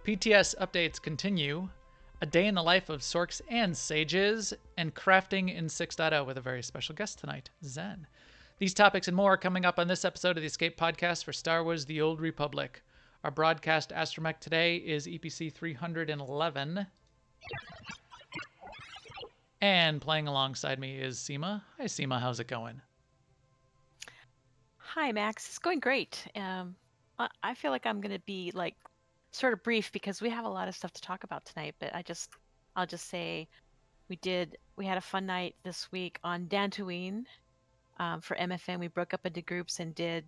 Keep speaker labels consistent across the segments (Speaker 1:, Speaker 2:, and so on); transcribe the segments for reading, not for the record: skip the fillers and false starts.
Speaker 1: PTS updates continue, a day in the life of Sorks and Sages, and crafting in 6.0 with a very special guest tonight, Zen. These topics and more are coming up on this episode of the Escape Podcast for Star Wars The Old Republic. Our broadcast astromech today is EPC 311. And playing alongside me is Seema. Hi, Seema. How's it going?
Speaker 2: Hi, Max. It's going great. I feel like I'm going to be sort of brief because we have a lot of stuff to talk about tonight. But I'll just say we had a fun night this week on Dantooine for MFN. We broke up into groups and did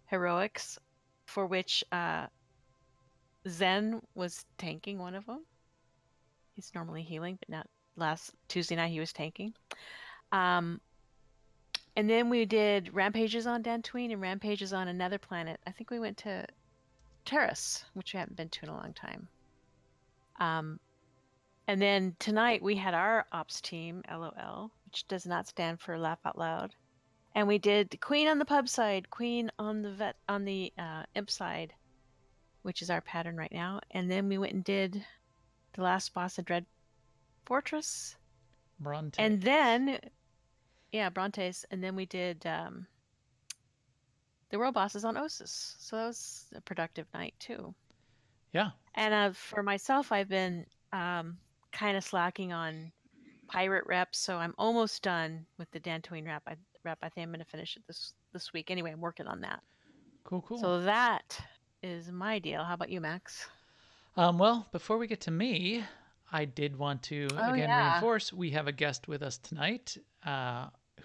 Speaker 2: heroics, for which Zen was tanking one of them. He's normally healing, but not last Tuesday night he was tanking. And then we did rampages on Dantooine and rampages on another planet. I think we went to Terrace, which we haven't been to in a long time. And then tonight we had our ops team, LOL, which does not stand for Laugh Out Loud. And we did Queen on the pub side, Queen on the imp side, which is our pattern right now. And then we went and did the last boss of Dread Fortress.
Speaker 1: Bronte.
Speaker 2: And then, yeah, Brontes. And then we did the world bosses on Osis. So that was a productive night too.
Speaker 1: Yeah.
Speaker 2: And for myself, I've been kind of slacking on pirate reps, so I'm almost done with the Dantooine rep. I think I'm going to finish it this week. Anyway, I'm working on that.
Speaker 1: Cool.
Speaker 2: So that is my deal. How about you, Max?
Speaker 1: Well, before we get to me, I did want to reinforce we have a guest with us tonight,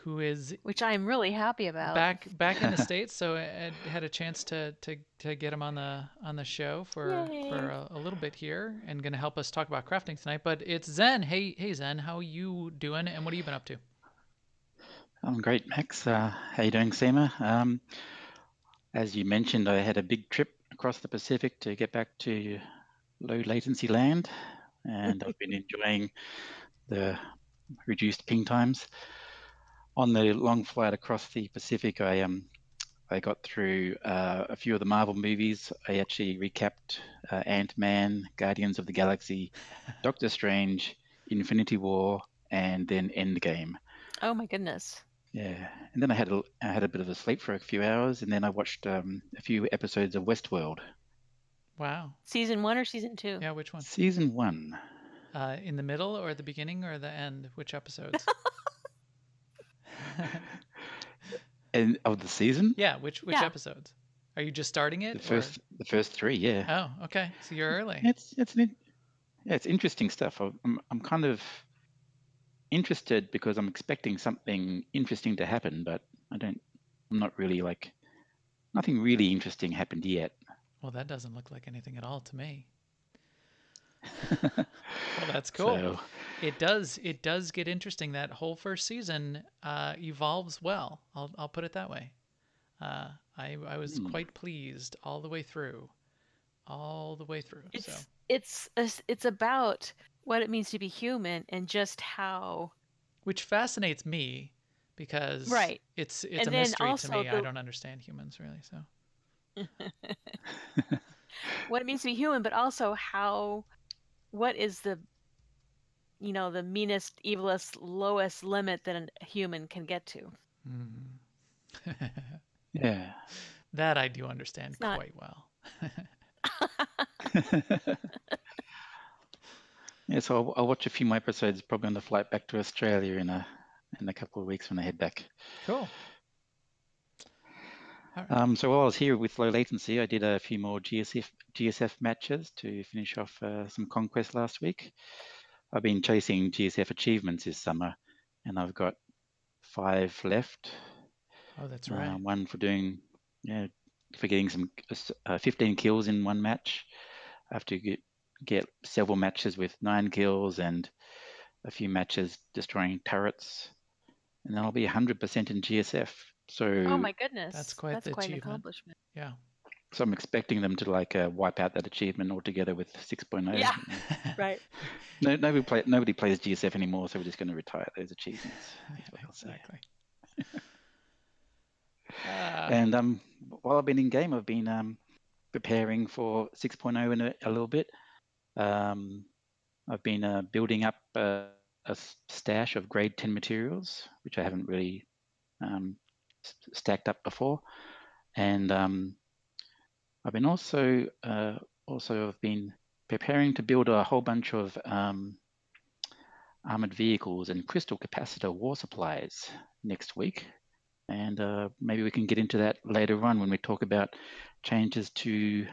Speaker 1: who is,
Speaker 2: which I'm really happy about,
Speaker 1: back in the States. So I had a chance to get him on the show for a little bit here, and going to help us talk about crafting tonight. But it's Zen. Hey Zen, how are you doing, and what have you been up to?
Speaker 3: I'm great, Max. How you doing, Seema? As you mentioned, I had a big trip across the Pacific to get back to low latency land, and I've been enjoying the reduced ping times. On the long flight across the Pacific, I got through a few of the Marvel movies. I actually recapped Ant-Man, Guardians of the Galaxy, Doctor Strange, Infinity War, and then Endgame.
Speaker 2: Oh my goodness.
Speaker 3: Yeah, and then I had a bit of a sleep for a few hours, and then I watched a few episodes of Westworld.
Speaker 1: Wow.
Speaker 2: Season 1 or season 2?
Speaker 1: Yeah, which one?
Speaker 3: Season 1.
Speaker 1: In the middle or the beginning or the end? Which episodes?
Speaker 3: And of the season?
Speaker 1: Yeah, which episodes? Are you just starting it?
Speaker 3: The first 3, yeah.
Speaker 1: Oh, okay. So you're early.
Speaker 3: It's interesting stuff. I'm kind of interested because I'm expecting something interesting to happen, but I'm not really nothing really interesting happened yet.
Speaker 1: Well, that doesn't look like anything at all to me. Well, that's cool. So, it does get interesting. That whole first season evolves well. I'll put it that way. I was quite pleased all the way through.
Speaker 2: It's about what it means to be human and just how,
Speaker 1: which fascinates me because it's a mystery to me. I don't understand humans really, so
Speaker 2: what it means to be human, but also what is the meanest, evilest, lowest limit that a human can get to.
Speaker 3: Yeah,
Speaker 1: that I do understand quite well.
Speaker 3: Yeah, so I'll watch a few more episodes probably on the flight back to Australia in a couple of weeks when I head back.
Speaker 1: Cool.
Speaker 3: So while I was here with low latency, I did a few more GSF matches to finish off some conquest last week. I've been chasing GSF achievements this summer, and I've got 5 left.
Speaker 1: Oh, that's right.
Speaker 3: One for getting some 15 kills in one match. I have to get several matches with 9 kills and a few matches destroying turrets, and then I'll be 100% in GSF. So,
Speaker 2: oh my goodness,
Speaker 1: that's quite an
Speaker 2: accomplishment.
Speaker 1: Yeah.
Speaker 3: So I'm expecting them to wipe out that achievement altogether with 6.0.
Speaker 2: Yeah, right.
Speaker 3: Nobody plays GSF anymore, so we're just going to retire those achievements.
Speaker 1: Exactly.
Speaker 3: And while I've been in game, I've been preparing for 6.0 in a little bit. I've been building up a stash of grade 10 materials, which I haven't really stacked up before. And I've been also I've been preparing to build a whole bunch of armored vehicles and crystal capacitor war supplies next week. And maybe we can get into that later on when we talk about changes to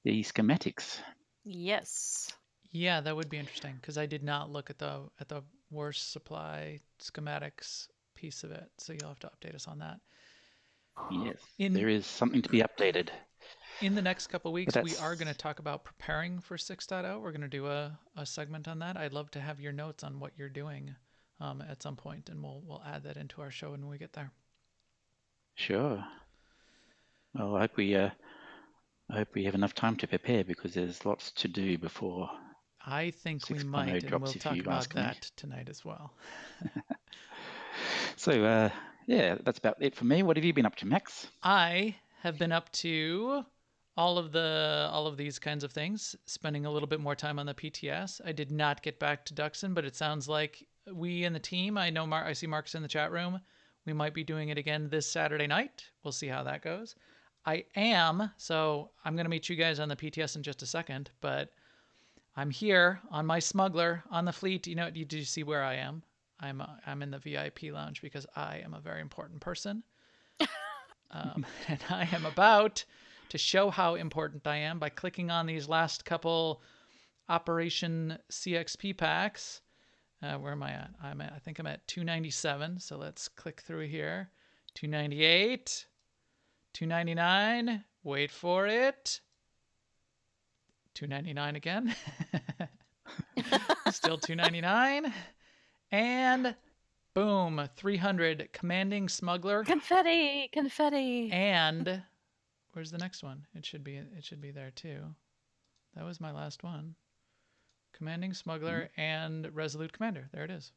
Speaker 3: the schematics.
Speaker 2: Yes.
Speaker 1: Yeah, that would be interesting because I did not look at the war supply schematics piece of it. So you'll have to update us on that.
Speaker 3: Yes,
Speaker 1: In
Speaker 3: there is something to be updated.
Speaker 1: in the next couple of
Speaker 3: But
Speaker 1: weeks, we are
Speaker 3: that's
Speaker 1: going to talk about preparing for 6.0. We're going to do a segment on that. I'd love to have your notes on what you're doing at some point, and we'll add that into our show when we get there.
Speaker 3: sure. Well, I hope we have enough time to prepare because there's lots to do before
Speaker 1: I think we
Speaker 3: 6.0
Speaker 1: might, and we'll
Speaker 3: drops, if
Speaker 1: talk
Speaker 3: you
Speaker 1: about
Speaker 3: ask me.
Speaker 1: that tonight as well.
Speaker 3: So, yeah, that's about it for me. What have you been up to, Max?
Speaker 1: I have been up to all of these kinds of things, spending a little bit more time on the PTS. I did not get back to Duxon, but it sounds like we in the team, I know I see Mark's in the chat room. We might be doing it again this Saturday night. We'll see how that goes. So I'm going to meet you guys on the PTS in just a second, but I'm here on my smuggler on the fleet. You know, do you see where I am? I'm in the VIP lounge because I am a very important person. And I am about to show how important I am by clicking on these last couple Operation CXP packs. Where am I at? I think I'm at 297. So let's click through here. 298, 299. Wait for it. 299 again. Still 299. And boom, 300 commanding smuggler.
Speaker 2: Confetti.
Speaker 1: And where's the next one? It should be there too. That was my last one. Commanding smuggler and resolute commander. There it is.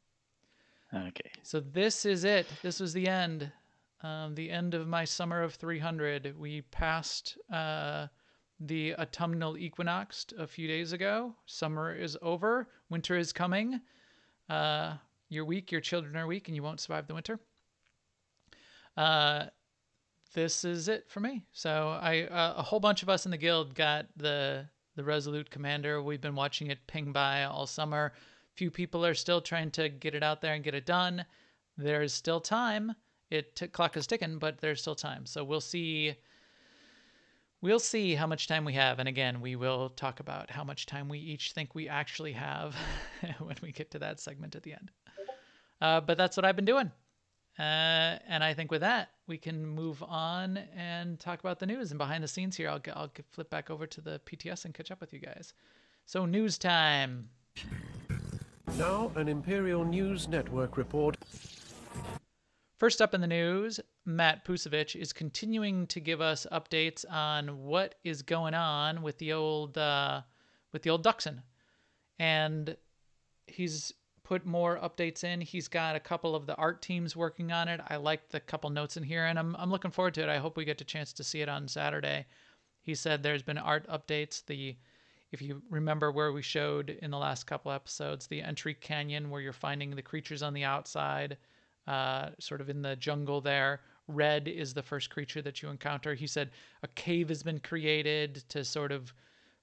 Speaker 3: Okay.
Speaker 1: So this is it. This was the end. The end of my summer of 300. We passed the autumnal equinox a few days ago. Summer is over. Winter is coming. You're weak. Your children are weak, and you won't survive the winter. This is it for me. So a whole bunch of us in the guild got the Resolute Commander. We've been watching it ping by all summer. Few people are still trying to get it out there and get it done. There's still time. Clock is ticking, but there's still time. So we'll see. We'll see how much time we have. And again, we will talk about how much time we each think we actually have when we get to that segment at the end. But that's what I've been doing. And I think with that, we can move on and talk about the news. And behind the scenes here, I'll flip back over to the PTS and catch up with you guys. So news time.
Speaker 4: Now an Imperial News Network report.
Speaker 1: First up in the news, Matt Pusevich is continuing to give us updates on what is going on with the old Duxon. And he's put more updates in. He's got a couple of the art teams working on it. I like the couple notes in here, and I'm looking forward to it. I hope we get a chance to see it on Saturday. He said there's been art updates. If you remember where we showed in the last couple episodes, the entry canyon where you're finding the creatures on the outside, sort of in the jungle there. Red is the first creature that you encounter. He said a cave has been created to sort of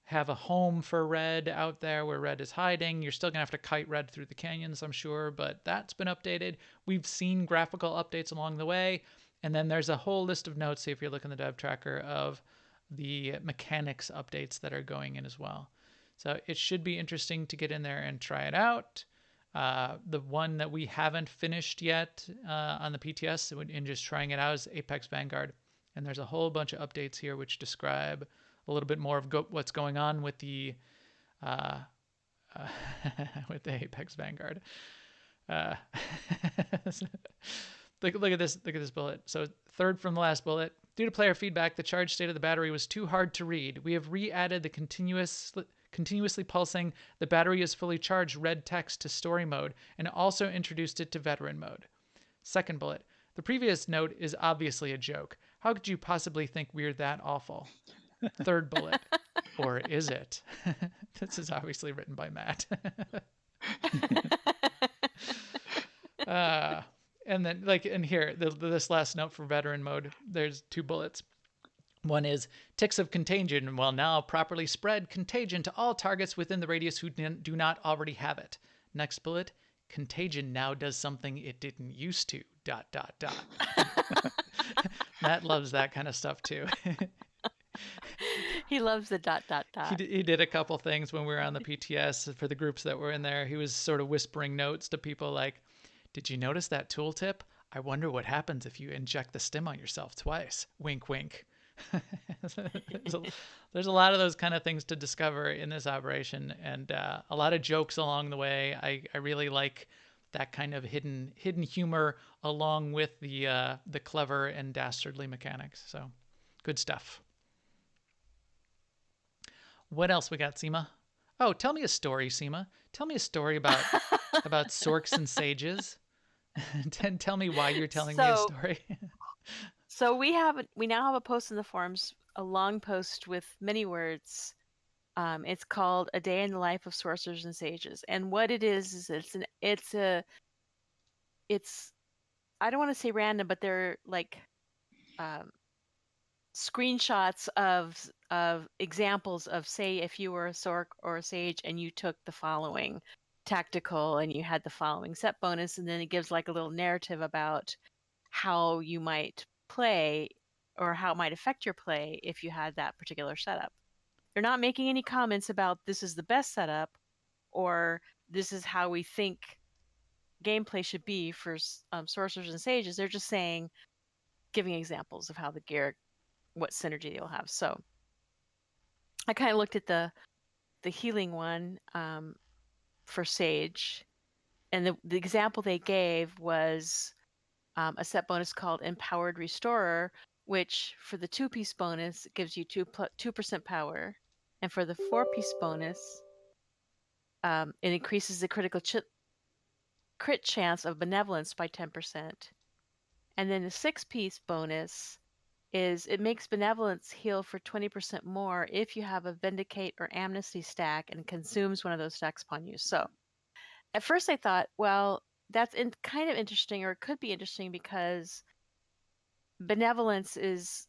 Speaker 1: have a home for Red out there where Red is hiding. You're still going to have to kite Red through the canyons, I'm sure, but that's been updated. We've seen graphical updates along the way. And then there's a whole list of notes, if you look in the dev tracker, of the mechanics updates that are going in as well. So it should be interesting to get in there and try it out. The one that we haven't finished yet on the PTS in just trying it out is Apex Vanguard. And there's a whole bunch of updates here which describe a little bit more of what's going on with the with the Apex Vanguard. Look at this bullet. So third from the last bullet. Due to player feedback, the charge state of the battery was too hard to read. We have re-added the continuously pulsing the battery is fully charged red text to story mode and also introduced it to veteran mode. Second bullet. The previous note is obviously a joke. How could you possibly think we're that awful? Third bullet. Or is it? This is obviously written by Matt. And then, like, in here, this last note for veteran mode, there's 2 bullets. One is ticks of contagion will now properly spread contagion to all targets within the radius who do not already have it. Next bullet, contagion now does something it didn't used to. ... Matt loves that kind of stuff too.
Speaker 2: He loves the ...
Speaker 1: He did a couple things when we were on the PTS for the groups that were in there. He was sort of whispering notes to people like, "Did you notice that tooltip? I wonder what happens if you inject the stim on yourself twice. Wink, wink." There's a lot of those kind of things to discover in this operation, and a lot of jokes along the way. I really like that kind of hidden humor along with the clever and dastardly mechanics. So good stuff. What else we got, Seema? Oh, tell me a story, Seema. Tell me a story about sorks and sages. Tell me why you're telling me a story.
Speaker 2: So we now have a post in the forums, a long post with many words. It's called "A Day in the Life of Sorcerers and Sages," and what it is it's I don't want to say random, but they're like screenshots of examples of, say, if you were a sork or a sage and you took the following tactical and you had the following set bonus, and then it gives like a little narrative about how you might play or how it might affect your play if you had that particular setup. They're not making any comments about this is the best setup or this is how we think gameplay should be for sorcerers and sages. They're just saying, giving examples of how the gear, what synergy you'll have. So I kind of looked at the healing one for sage, and the example they gave was a set bonus called Empowered Restorer, which for the 2-piece bonus gives you 2% power, and for the 4-piece bonus, it increases the crit chance of benevolence by 10%. And then the 6-piece bonus is it makes benevolence heal for 20% more if you have a vindicate or amnesty stack and consumes one of those stacks upon use. So at first I thought, well, that's kind of interesting, or it could be interesting, because benevolence is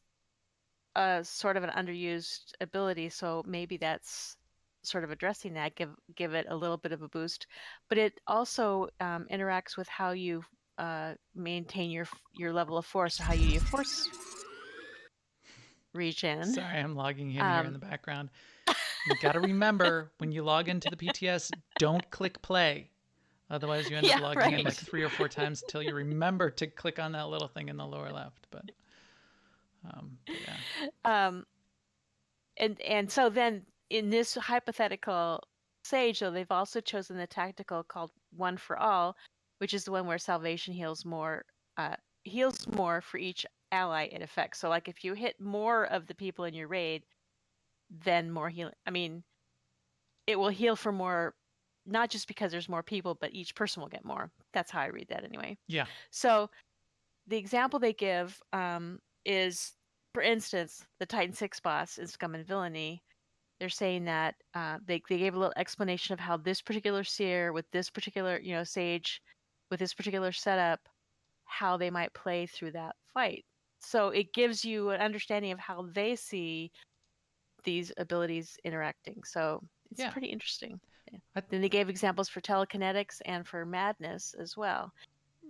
Speaker 2: a sort of an underused ability, so maybe that's sort of addressing that, give it a little bit of a boost. But it also interacts with how you maintain your level of force, or how you force regen.
Speaker 1: Sorry, I'm logging in here in the background. You got to remember, when you log into the PTS, don't click play. Otherwise, you end up logging in like 3 or 4 times until you remember to click on that little thing in the lower left. But yeah.
Speaker 2: And so then in this hypothetical sage, though, they've also chosen the tactical called One for All, which is the one where salvation heals more for each ally it affects. So like if you hit more of the people in your raid, then more healing. I mean, it will heal for more, not just because there's more people, but each person will get more. That's how I read that anyway.
Speaker 1: Yeah.
Speaker 2: So the example they give is, for instance, the Titan 6 boss in Scum and Villainy. They're saying that they gave a little explanation of how this particular seer with this particular, sage with this particular setup, how they might play through that fight. So it gives you an understanding of how they see these abilities interacting. So it's pretty interesting. Yeah. Then they gave examples for telekinetics and for madness as well.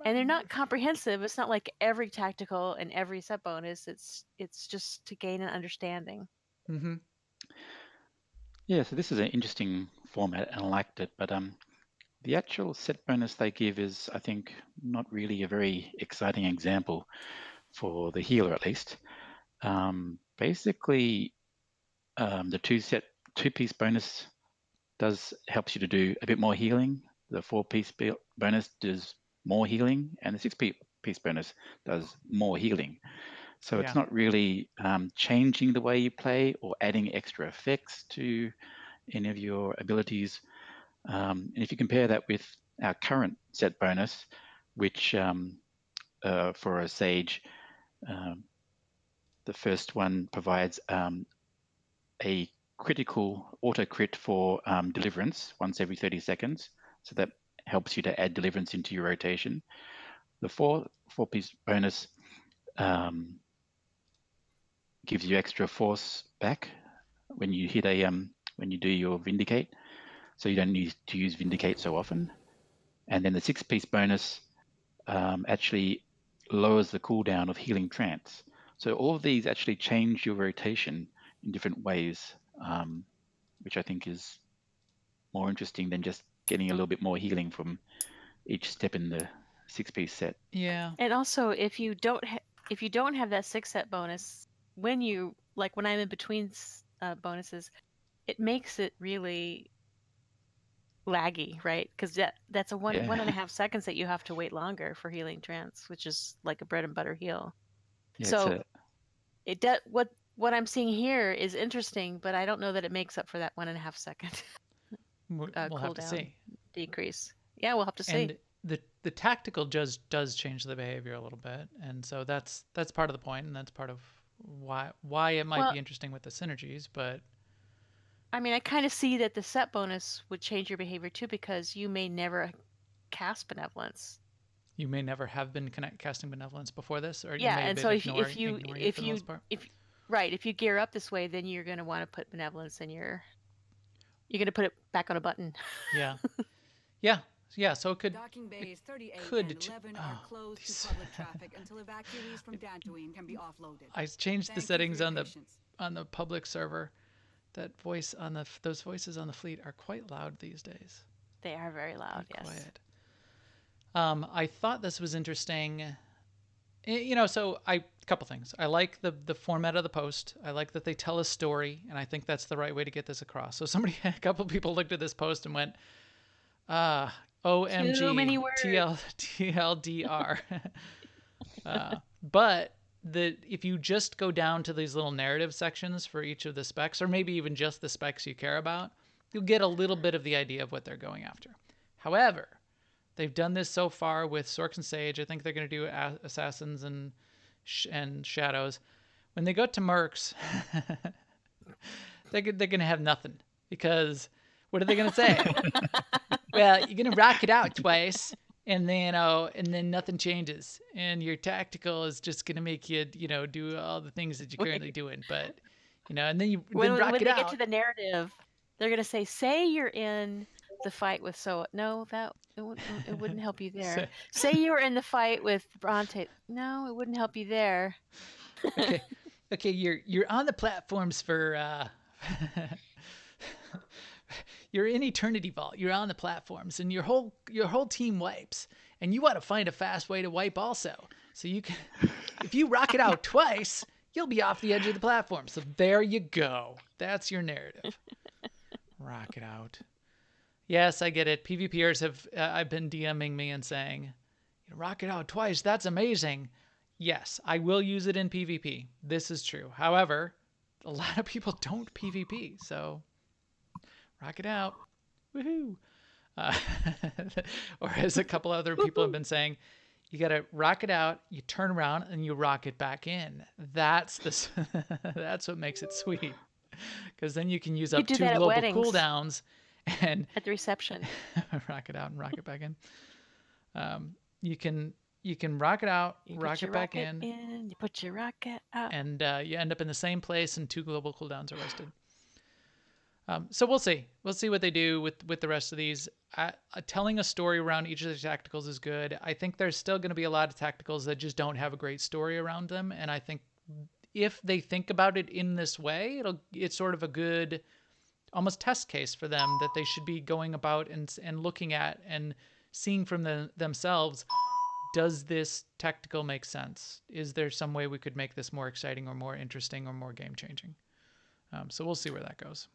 Speaker 2: And they're not comprehensive. It's not like every tactical and every set bonus. It's just to gain an understanding.
Speaker 1: Mm-hmm.
Speaker 3: Yeah, so this is an interesting format, and I liked it. But the actual set bonus they give is, I think, not really a very exciting example for the healer, at least. Basically, the 2-piece bonus helps you to do a bit more healing. The 4-piece bonus does more healing, and the 6-piece bonus does more healing. So it's not really changing the way you play or adding extra effects to any of your abilities. And if you compare that with our current set bonus, which for a sage, the first one provides a critical auto crit for deliverance once every 30 seconds. So that helps you to add deliverance into your rotation. The four-piece bonus gives you extra force back when you hit a when you do your Vindicate. So you don't need to use Vindicate so often. And then the 6-piece bonus actually lowers the cooldown of Healing Trance. So all of these actually change your rotation in different ways, which I think is more interesting than just getting a little bit more healing from each step in the 6-piece set.
Speaker 1: Yeah.
Speaker 2: And also, if you don't have that 6-set bonus, when I'm in between bonuses, it makes it really laggy, right? Because that's a 1.5 seconds that you have to wait longer for Healing Trance, which is like a bread and butter heal.
Speaker 3: Yeah,
Speaker 2: so what I'm seeing here is interesting, but I don't know that it makes up for that 1.5 second
Speaker 1: We'll have to see.
Speaker 2: decrease. Yeah, we'll have to see.
Speaker 1: And the tactical does change the behavior a little bit, and so that's part of the point, and that's part of why it might be interesting with the synergies. But
Speaker 2: I mean, I kind of see that the set bonus would change your behavior too, because you may never cast Benevolence.
Speaker 1: You may never have been casting Benevolence before this, or
Speaker 2: yeah,
Speaker 1: you may have
Speaker 2: and
Speaker 1: been
Speaker 2: so if you gear up this way, then you're going to want to put Benevolence in you're going to put it back on a button.
Speaker 1: Yeah. Yeah, so it could.
Speaker 5: Docking bays 38
Speaker 1: could
Speaker 5: and 11 are closed to public traffic until evacuees from Dantooine can be offloaded.
Speaker 1: I changed the settings on the public server. That voice on those voices on the fleet are quite loud these days.
Speaker 2: They are very loud. Yes.
Speaker 1: Quiet. I thought this was interesting. So a couple things. I like the format of the post. I like that they tell a story, and I think that's the right way to get this across. So a couple people looked at this post and went, OMG,
Speaker 2: too many words.
Speaker 1: TLDR. But if you just go down to these little narrative sections for each of the specs, or maybe even just the specs you care about, you'll get a little bit of the idea of what they're going after. However, they've done this so far with Sorks and Sage. I think they're going to do Assassins and Shadows. When they go to Mercs, they're going to have nothing, because what are they going to say? Well, you're going to rock it out twice, and then nothing changes, and your tactical is just going to make you, do all the things that you're currently doing. But, and then
Speaker 2: when
Speaker 1: rock it out.
Speaker 2: When they get to the narrative, they're going to say you're in the fight with no, that it wouldn't help you there. Say you were in the fight with Bronte. No, it wouldn't help you there.
Speaker 1: Okay, you're on the platforms for you're in Eternity Vault. You're on the platforms, and your whole team wipes, and you want to find a fast way to wipe also. So you can, if you rock it out twice, you'll be off the edge of the platform. So there you go. That's your narrative. Rock it out. Yes, I get it. PvPers have I've been DMing me and saying, rock it out twice. That's amazing. Yes, I will use it in PvP. This is true. However, a lot of people don't PvP, so rock it out. Woohoo. Or as a couple other people have been saying, you got to rock it out, you turn around, and you rock it back in. That's what makes it sweet. Because then you can use up 2 global cooldowns and
Speaker 2: at the reception.
Speaker 1: Rock it out and rock it back in. You can rock it out, rock it back in.
Speaker 2: You put your rocket out.
Speaker 1: And you end up in the same place, and 2 global cooldowns are wasted. So we'll see. We'll see what they do with the rest of these. Telling a story around each of the tacticals is good. I think there's still going to be a lot of tacticals that just don't have a great story around them. And I think if they think about it in this way, it's sort of a good almost test case for them that they should be going about and looking at and seeing from themselves. Does this tactical make sense? Is there some way we could make this more exciting or more interesting or more game-changing? So we'll see where that goes.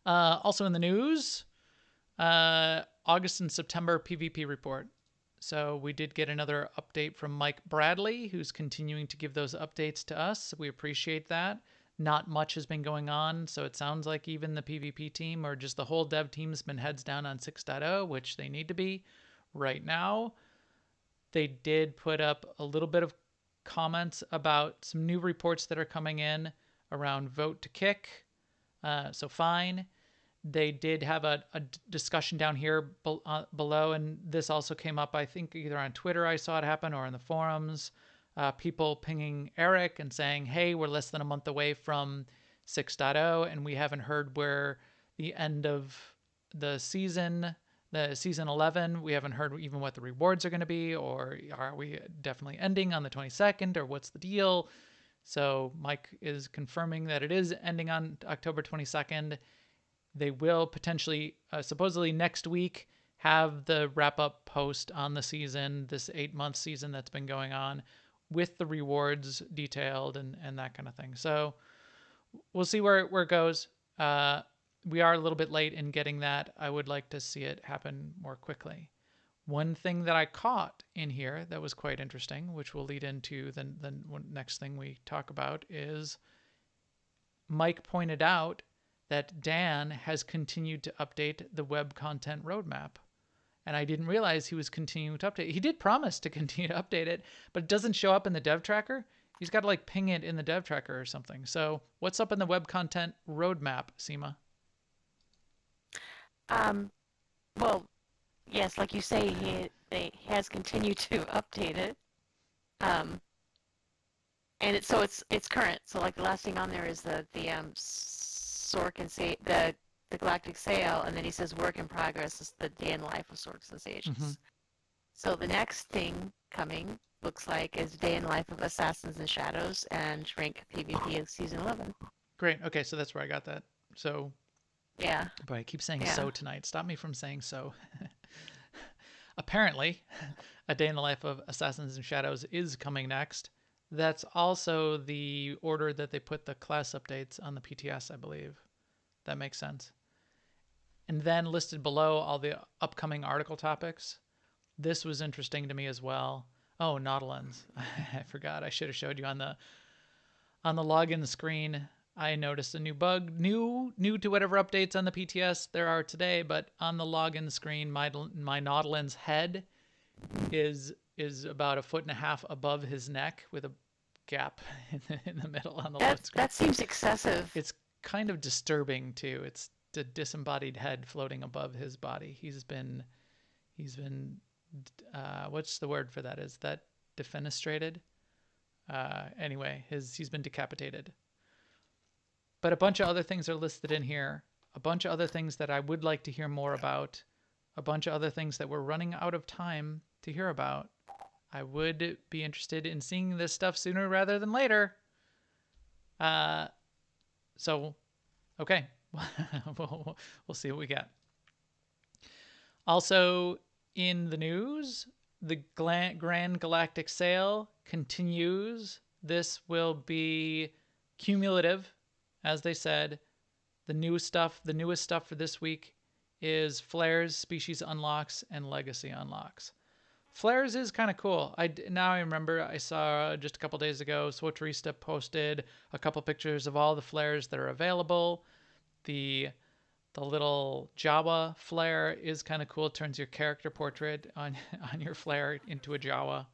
Speaker 1: Also in the news, August and September PvP report. So we did get another update from Mike Bradley, who's continuing to give those updates to us. We appreciate that. Not much has been going on, so it sounds like even the PvP team or just the whole dev team has been heads down on 6.0, which they need to be right now. They did put up a little bit of comments about some new reports that are coming in. around vote to kick. So fine. They did have a discussion down here below, and this also came up, I think, either on Twitter I saw it happen or in the forums. People pinging Eric and saying, hey, we're less than a month away from 6.0, and we haven't heard where the end of the season 11, we haven't heard even what the rewards are going to be, or are we definitely ending on the 22nd, or what's the deal? So Mike is confirming that it is ending on October 22nd. They will potentially, supposedly next week, have the wrap-up post on the season, this 8-month season that's been going on, with the rewards detailed and that kind of thing. So we'll see where it goes. We are a little bit late in getting that. I would like to see it happen more quickly. One thing that I caught in here that was quite interesting, which will lead into the next thing we talk about, is Mike pointed out that Dan has continued to update the web content roadmap. And I didn't realize he was continuing to update. He did promise to continue to update it, but it doesn't show up in the dev tracker. He's got to like ping it in the dev tracker or something. So what's up in the web content roadmap, Seema?
Speaker 2: Well, yes, like you say, he has continued to update it. And it's current. So like the last thing on there is the Sork and say the Galactic Sail, and then he says work in progress is the day in the life of Sorks and Sages. Mm-hmm. So the next thing coming looks like is day in the life of Assassins and Shadows and Shrink PvP of season 11.
Speaker 1: Great. Okay, so that's where I got that. So
Speaker 2: yeah.
Speaker 1: Boy, I keep saying so tonight. Stop me from saying so. Apparently, a day in the life of Assassins and Shadows is coming next. That's also the order that they put the class updates on the PTS, I believe. That makes sense. And then listed below all the upcoming article topics. This was interesting to me as well. Oh, Nautilins. I forgot. I should have showed you on the login screen. I noticed a new bug, new to whatever updates on the PTS there are today, but on the login screen, my Nautilin's head is about 1.5 feet above his neck with a gap in the middle on the left screen.
Speaker 2: That seems excessive.
Speaker 1: It's kind of disturbing too. It's the disembodied head floating above his body. He's been what's the word for that? Is that defenestrated? Anyway, he's been decapitated. But a bunch of other things are listed in here. A bunch of other things that I would like to hear more about. A bunch of other things that we're running out of time to hear about. I would be interested in seeing this stuff sooner rather than later. So, okay. we'll see what we get. Also in the news, the Grand Galactic Sale continues. This will be cumulative. As they said, the newest stuff for this week is Flares, Species Unlocks, and Legacy Unlocks. Flares is kind of cool. Now I remember I saw just a couple days ago, SWTOR posted a couple pictures of all the flares that are available. The little Jawa flare is kind of cool. It turns your character portrait on your flare into a Jawa.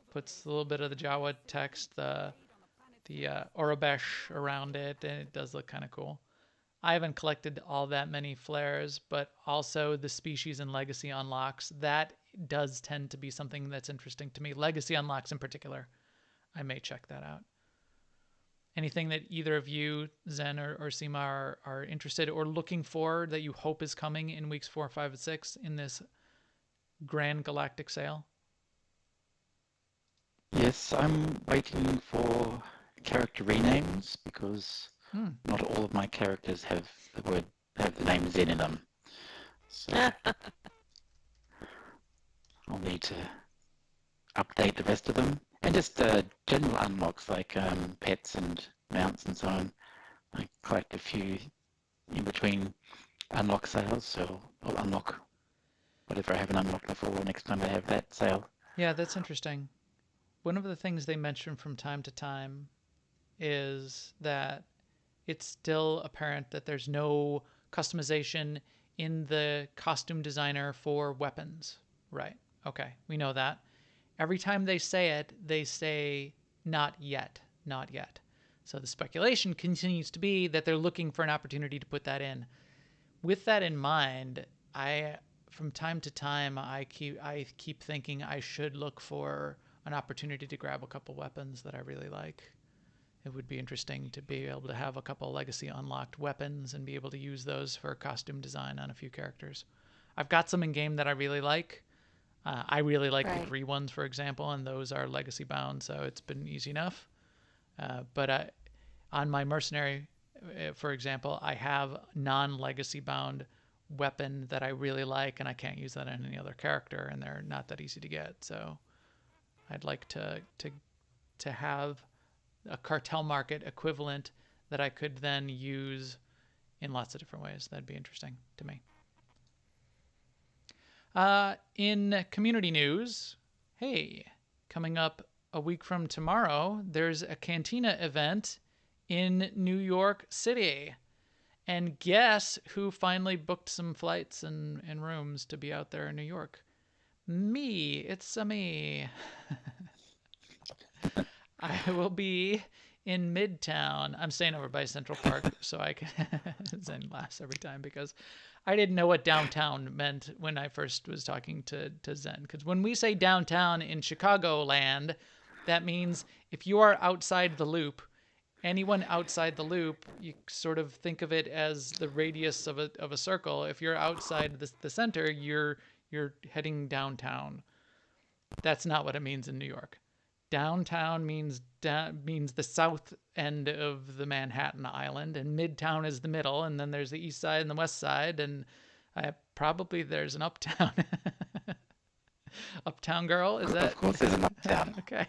Speaker 1: Puts a little bit of the Jawa text, the Orobesh around it, and it does look kind of cool. I haven't collected all that many flares, but also the Species and Legacy Unlocks. That does tend to be something that's interesting to me. Legacy Unlocks in particular. I may check that out. Anything that either of you, Zen or Seema, are interested or looking for that you hope is coming in weeks 4, 5, and 6 in this Grand Galactic Sale?
Speaker 3: Yes, I'm waiting for character renames because not all of my characters have the name Zen in them. So I'll need to update the rest of them. And just general unlocks like pets and mounts and so on. I collect a few in between unlock sales, so I'll unlock whatever I haven't unlocked before next time I have that sale.
Speaker 1: Yeah, that's interesting. One of the things they mention from time to time is that it's still apparent that there's no customization in the costume designer for weapons. Right. Okay. We know that. Every time they say it, they say not yet, not yet. So the speculation continues to be that they're looking for an opportunity to put that in. With that in mind, from time to time I keep thinking I should look for an opportunity to grab a couple weapons that I really like. It would be interesting to be able to have a couple legacy unlocked weapons and be able to use those for costume design on a few characters. I've got some in game that I really like. I really like the Gree ones, for example, and those are legacy bound, so it's been easy enough. But on my mercenary, for example, I have non-legacy bound weapon that I really like, and I can't use that on any other character, and they're not that easy to get. So I'd like to have a cartel market equivalent that I could then use in lots of different ways. That'd be interesting to me. In community news, hey, coming up a week from tomorrow, there's a Cantina event in New York City. And guess who finally booked some flights and rooms to be out there in New York? Me. It's me. I will be in Midtown. I'm staying over by Central Park, so I can Zen laughs every time because I didn't know what downtown meant when I first was talking to Zen. Because when we say downtown in Chicagoland, that means if you are outside the loop, anyone outside the loop, you sort of think of it as the radius of a circle. If you're outside the center, you're heading downtown. That's not what it means in New York. Downtown means the south end of the Manhattan Island, and Midtown is the middle, and then there's the east side and the west side, and probably there's an uptown. Uptown Girl, is that?
Speaker 3: Of course, there's an uptown.
Speaker 1: Okay.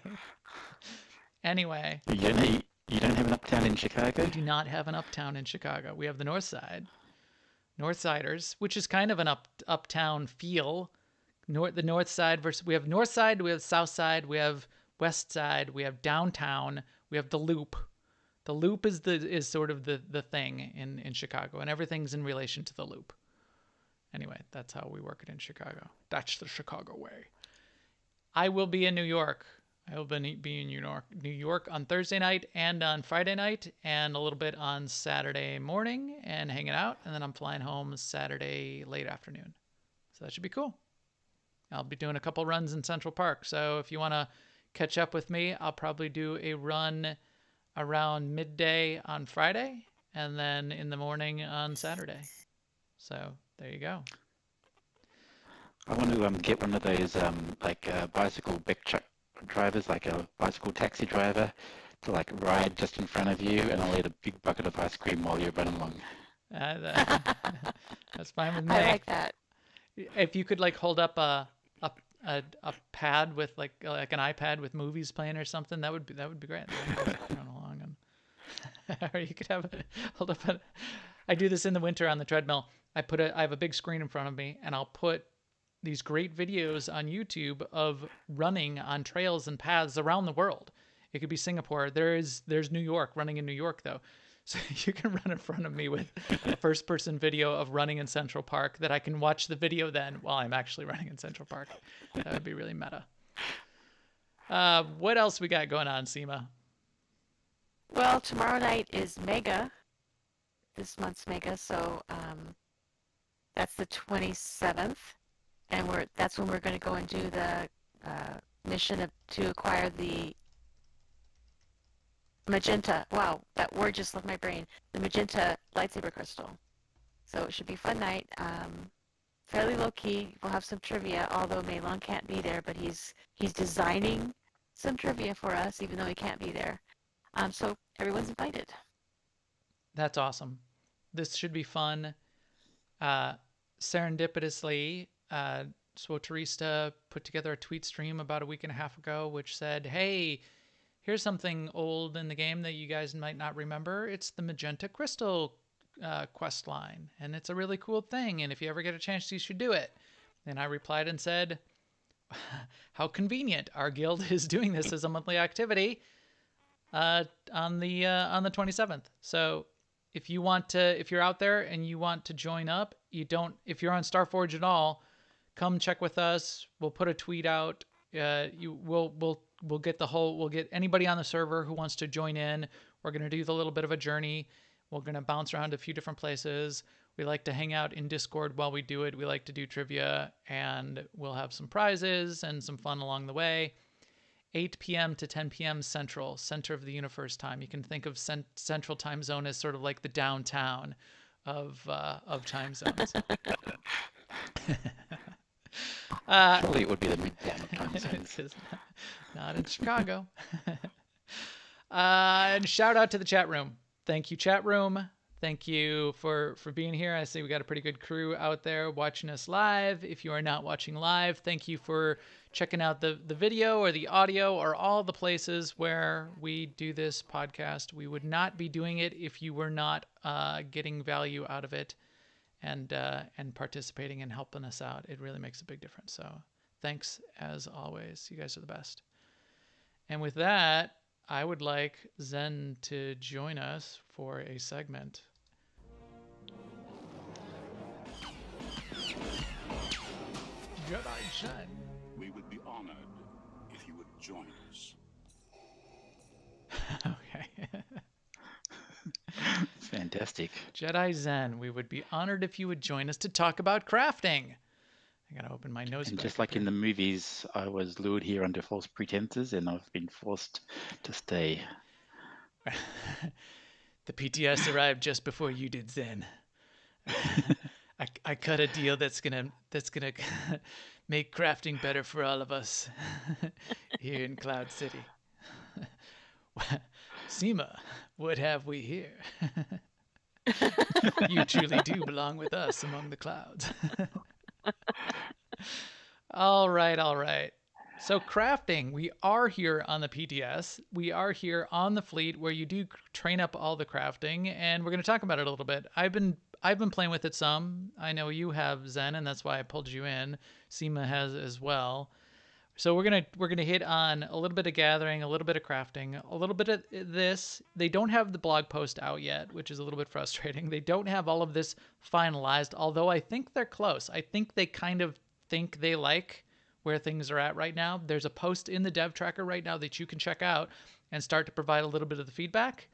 Speaker 1: Anyway.
Speaker 3: You don't have an uptown in Chicago?
Speaker 1: We do not have an uptown in Chicago. We have the North Side. Northsiders, which is kind of an uptown feel. The North Side versus... We have North Side, we have South Side, we have West Side, we have downtown, we have the Loop. The Loop is sort of the thing in Chicago, and everything's in relation to the Loop. Anyway, that's how we work it in Chicago. That's the Chicago way. I will be in New York. I will be in New York on Thursday night and on Friday night, and a little bit on Saturday morning and hanging out, and then I'm flying home Saturday late afternoon. So that should be cool. I'll be doing a couple runs in Central Park. So if you want to catch up with me, I'll probably do a run around midday on Friday and then in the morning on Saturday. So there you go.
Speaker 3: I want to get one of those bicycle big truck drivers, like a bicycle taxi driver, to like ride just in front of you, and I'll eat a big bucket of ice cream while you're running along.
Speaker 1: That's fine with me.
Speaker 2: I like that.
Speaker 1: If you could like hold up a pad with like an iPad with movies playing or something, that would be great. Run along or you could hold up. I do this in the winter on the treadmill. I have a big screen in front of me, and I'll put these great videos on YouTube of running on trails and paths around the world. It could be Singapore. There's New York, running in New York though. So you can run in front of me with a first person video of running in Central Park that I can watch the video then while I'm actually running in Central Park. That would be really meta. What else we got going on, Seema?
Speaker 2: Well, tomorrow night is Mega. This month's Mega, so that's the 27th. And that's when we're going to go and do the mission to acquire the magenta. Wow, that word just left my brain. The magenta lightsaber crystal. So it should be a fun night. Fairly low key. We'll have some trivia, although Maylon can't be there, but he's designing some trivia for us, even though he can't be there. So everyone's invited.
Speaker 1: That's awesome. This should be fun. Serendipitously, SWTOR put together a tweet stream about a week and a half ago, which said, hey, here's something old in the game that you guys might not remember. It's the Magenta Crystal quest line, and it's a really cool thing, and if you ever get a chance, you should do it. And I replied and said, how convenient. Our guild is doing this as a monthly activity on the 27th. So if you're out there and you want to join up, if you're on Starforge at all, come check with us. We'll put a tweet out. We'll get anybody on the server who wants to join in. We're going to do the little bit of a journey. We're going to bounce around a few different places. We like to hang out in Discord while we do it. We like to do trivia, and we'll have some prizes and some fun along the way. 8 p.m. to 10 p.m. Central, center of the universe time. You can think of Central Time Zone as sort of like the downtown of time zones.
Speaker 3: Surely it would be the midtown of time zones.
Speaker 1: It's not in Chicago. And shout out to the chat room. Thank you, chat room. Thank you for being here. I see we got a pretty good crew out there watching us live. If you are not watching live, thank you for checking out the video or the audio or all the places where we do this podcast. We would not be doing it if you were not getting value out of it and participating and helping us out. It really makes a big difference. So thanks as always. You guys are the best. And with that, I would like Zen to join us for a segment. Jedi Zen.
Speaker 6: We would be honored if you would join us.
Speaker 1: Okay.
Speaker 3: Fantastic.
Speaker 1: Jedi Zen, we would be honored if you would join us to talk about crafting. I gotta open my nose.
Speaker 3: And
Speaker 1: back
Speaker 3: just
Speaker 1: up
Speaker 3: like
Speaker 1: here.
Speaker 3: in the movies, I was lured here under false pretenses, and I've been forced to stay.
Speaker 1: The PTS arrived just before you did, Zen. I cut a deal that's gonna make crafting better for all of us here in Cloud City. Seema, what have we here? You truly do belong with us among the clouds. All right. So crafting, we are here on the PTS. We are here on the fleet where you do train up all the crafting, and we're going to talk about it a little bit. I've been playing with it some. I know you have, Zen, and that's why I pulled you in. Seema has as well. So we're gonna hit on a little bit of gathering, a little bit of crafting, a little bit of this. They don't have the blog post out yet, which is a little bit frustrating. They don't have all of this finalized, although I think they're close. I think they kind of think they like where things are at right now. There's a post in the dev tracker right now that you can check out and start to provide a little bit of the feedback.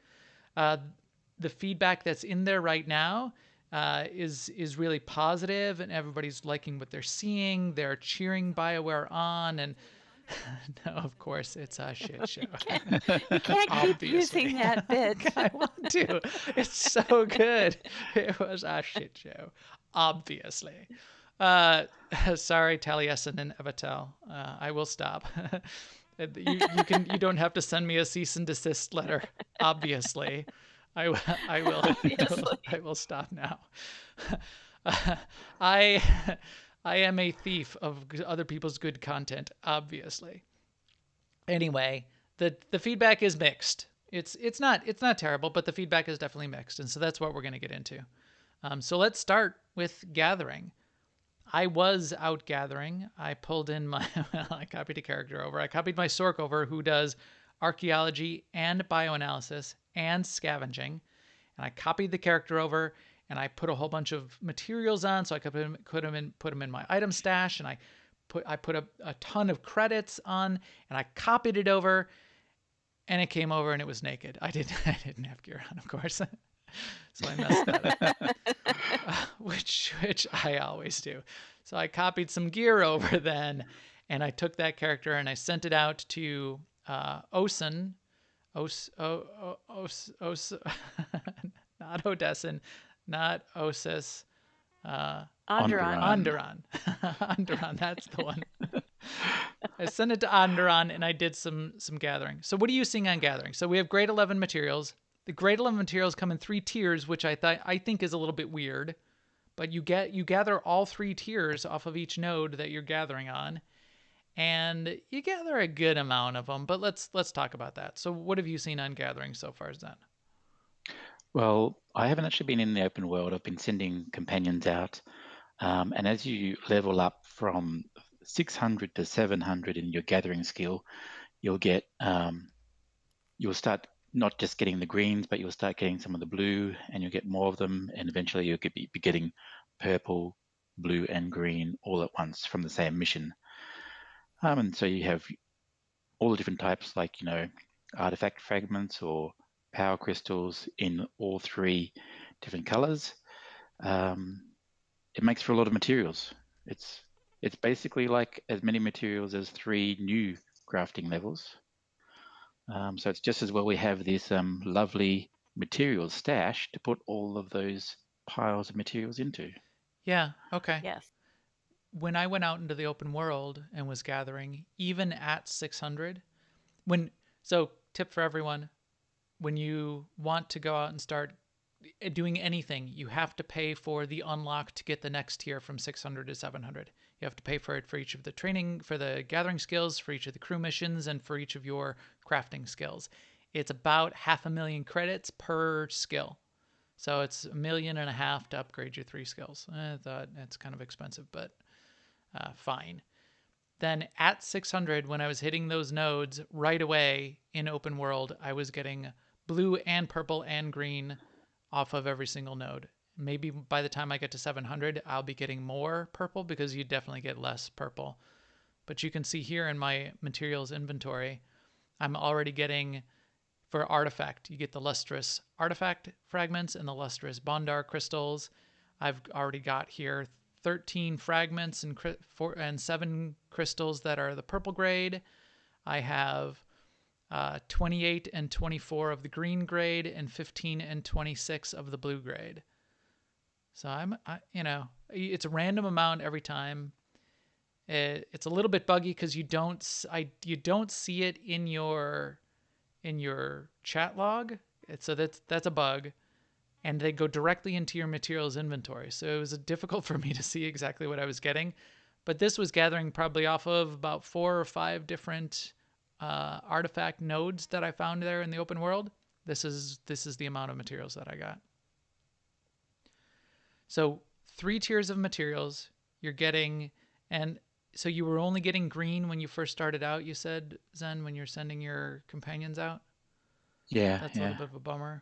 Speaker 1: The feedback that's in there right now is really positive, and everybody's liking what they're seeing. They're cheering BioWare on, and no, of course, it's a shit show.
Speaker 2: You can't keep using that bit.
Speaker 1: I want to. It's so good. It was a shit show, obviously. Sorry, Taliesin and Evatel. I will stop. You don't have to send me a cease and desist letter, obviously. I will stop now. I am a thief of other people's good content, obviously. Anyway, the feedback is mixed. It's not terrible, but the feedback is definitely mixed, and so that's what we're going to get into. So let's start with gathering. I was out gathering. I pulled in my I copied a character over. I copied my Sork over, who does archaeology and bioanalysis and scavenging, and I copied the character over, and I put a whole bunch of materials on so I could put them in my item stash, and I put a ton of credits on, and I copied it over, and it came over and it was naked. I didn't have gear on, of course. So I messed that up, which I always do. So I copied some gear over then, and I took that character and I sent it out to Osen, not Odessin, not Osis,
Speaker 2: Onderon.
Speaker 1: Onderon, that's the one. I sent it to Onderon, and I did some gathering. So what are you seeing on gathering? So we have grade 11 materials. The grade 11 materials come in 3 tiers, which I think is a little bit weird, but you gather all 3 tiers off of each node that you're gathering on, and you gather a good amount of them. But let's talk about that. So what have you seen on gathering so far, Zen?
Speaker 3: Well, I haven't actually been in the open world. I've been sending companions out. And as you level up from 600 to 700 in your gathering skill, you'll start not just getting the greens, but you'll start getting some of the blue, and you'll get more of them. And eventually you'll be getting purple, blue, and green all at once from the same mission. And so you have all the different types, like, artifact fragments or power crystals in all 3 different colors. It makes for a lot of materials. It's basically like as many materials as 3 new crafting levels. So it's just as well we have this lovely materials stash to put all of those piles of materials into.
Speaker 1: Yeah, okay.
Speaker 2: Yes.
Speaker 1: When I went out into the open world and was gathering, even at 600, so tip for everyone, when you want to go out and start doing anything, you have to pay for the unlock to get the next tier from 600 to 700. You have to pay for it for each of the training, for the gathering skills, for each of the crew missions, and for each of your crafting skills. It's about 500,000 credits per skill. So it's 1.5 million to upgrade your 3 skills. I thought it's kind of expensive, but fine. Then at 600, when I was hitting those nodes right away in open world, I was getting blue and purple and green off of every single node. Maybe by the time I get to 700, I'll be getting more purple because you definitely get less purple. But you can see here in my materials inventory, I'm already getting, for artifact, you get the lustrous artifact fragments and the lustrous Bondar crystals. I've already got here 13 fragments and 7 crystals that are the purple grade. I have 28 and 24 of the green grade and 15 and 26 of the blue grade. So it's a random amount every time. It's a little bit buggy because you don't see it in your chat log. So that's a bug, and they go directly into your materials inventory. So it was difficult for me to see exactly what I was getting, but this was gathering probably off of about 4 or 5 different artifact nodes that I found there in the open world. This is the amount of materials that I got. So 3 tiers of materials you're getting, and so you were only getting green when you first started out, you said, Zen, when you're sending your companions out?
Speaker 3: Yeah,
Speaker 1: That's a little bit of a bummer.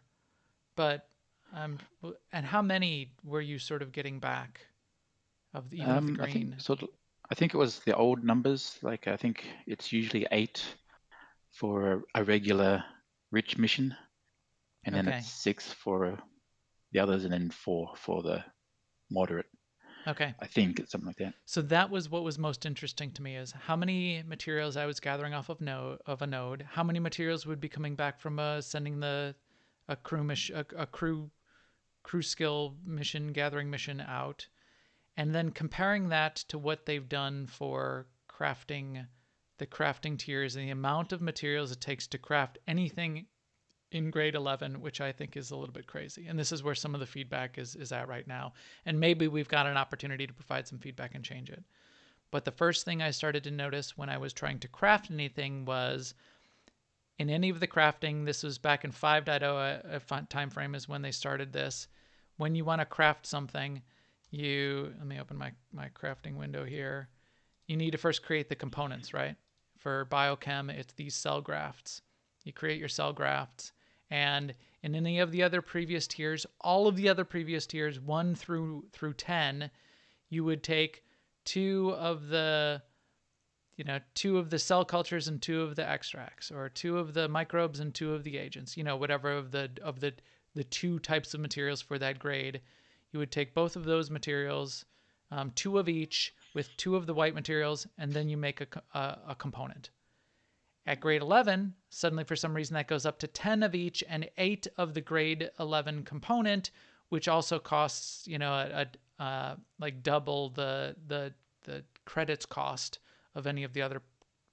Speaker 1: But and how many were you sort of getting back of the, even of the green?
Speaker 3: I think it was the old numbers. Like I think it's usually 8 for a regular rich mission, and then it's 6 for the others, and then 4 for the moderate.
Speaker 1: Okay.
Speaker 3: I think it's something like that.
Speaker 1: So that was what was most interesting to me, is how many materials I was gathering off of a node, how many materials would be coming back from sending a crew skill mission, gathering mission out, and then comparing that to what they've done for crafting, the crafting tiers and the amount of materials it takes to craft anything in grade 11, which I think is a little bit crazy. And this is where some of the feedback is at right now. And maybe we've got an opportunity to provide some feedback and change it. But the first thing I started to notice when I was trying to craft anything was, in any of the crafting, this was back in 5.0, a time frame is when they started this. When you want to craft something, let me open my crafting window here. You need to first create the components, right? For biochem, it's these cell grafts. You create your cell grafts, and in any of the other previous tiers, all of the other previous tiers, 1 through 10, you would take 2 of the cell cultures and 2 of the extracts, or 2 of the microbes and 2 of the agents, whatever of the 2 types of materials for that grade. You would take both of those materials, 2 of each with 2 of the white materials, and then you make a component. At grade 11, suddenly for some reason that goes up to 10 of each and 8 of the grade 11 component, which also costs, like double the credits cost of any of the other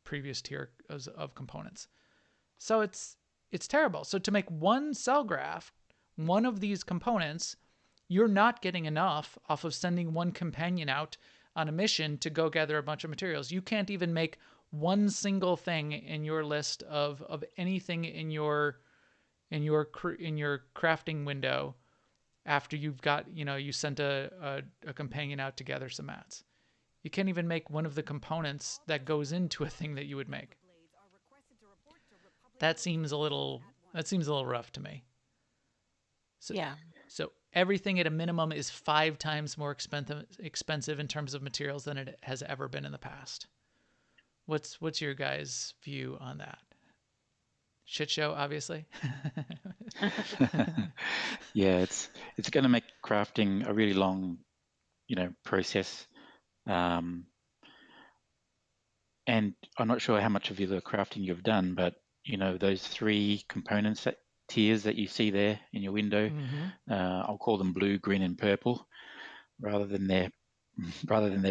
Speaker 1: previous tier of components. So it's terrible. So to make one cell graft, one of these components, you're not getting enough off of sending one companion out on a mission to go gather a bunch of materials. You can't even make one single thing in your list of anything in your crafting window after you've got, you sent a companion out to gather some mats. You can't even make one of the components that goes into a thing that you would make. That seems a little rough to me. So,
Speaker 2: Yeah.
Speaker 1: So everything at a minimum is 5 times more expensive in terms of materials than it has ever been in the past. What's your guys' view on that? shit show, obviously.
Speaker 3: Yeah, it's going to make crafting a really long, process. Um, and I'm not sure how much of the crafting you've done, but those three components, tiers that you see there in your window, I'll call them blue, green, and purple, rather than their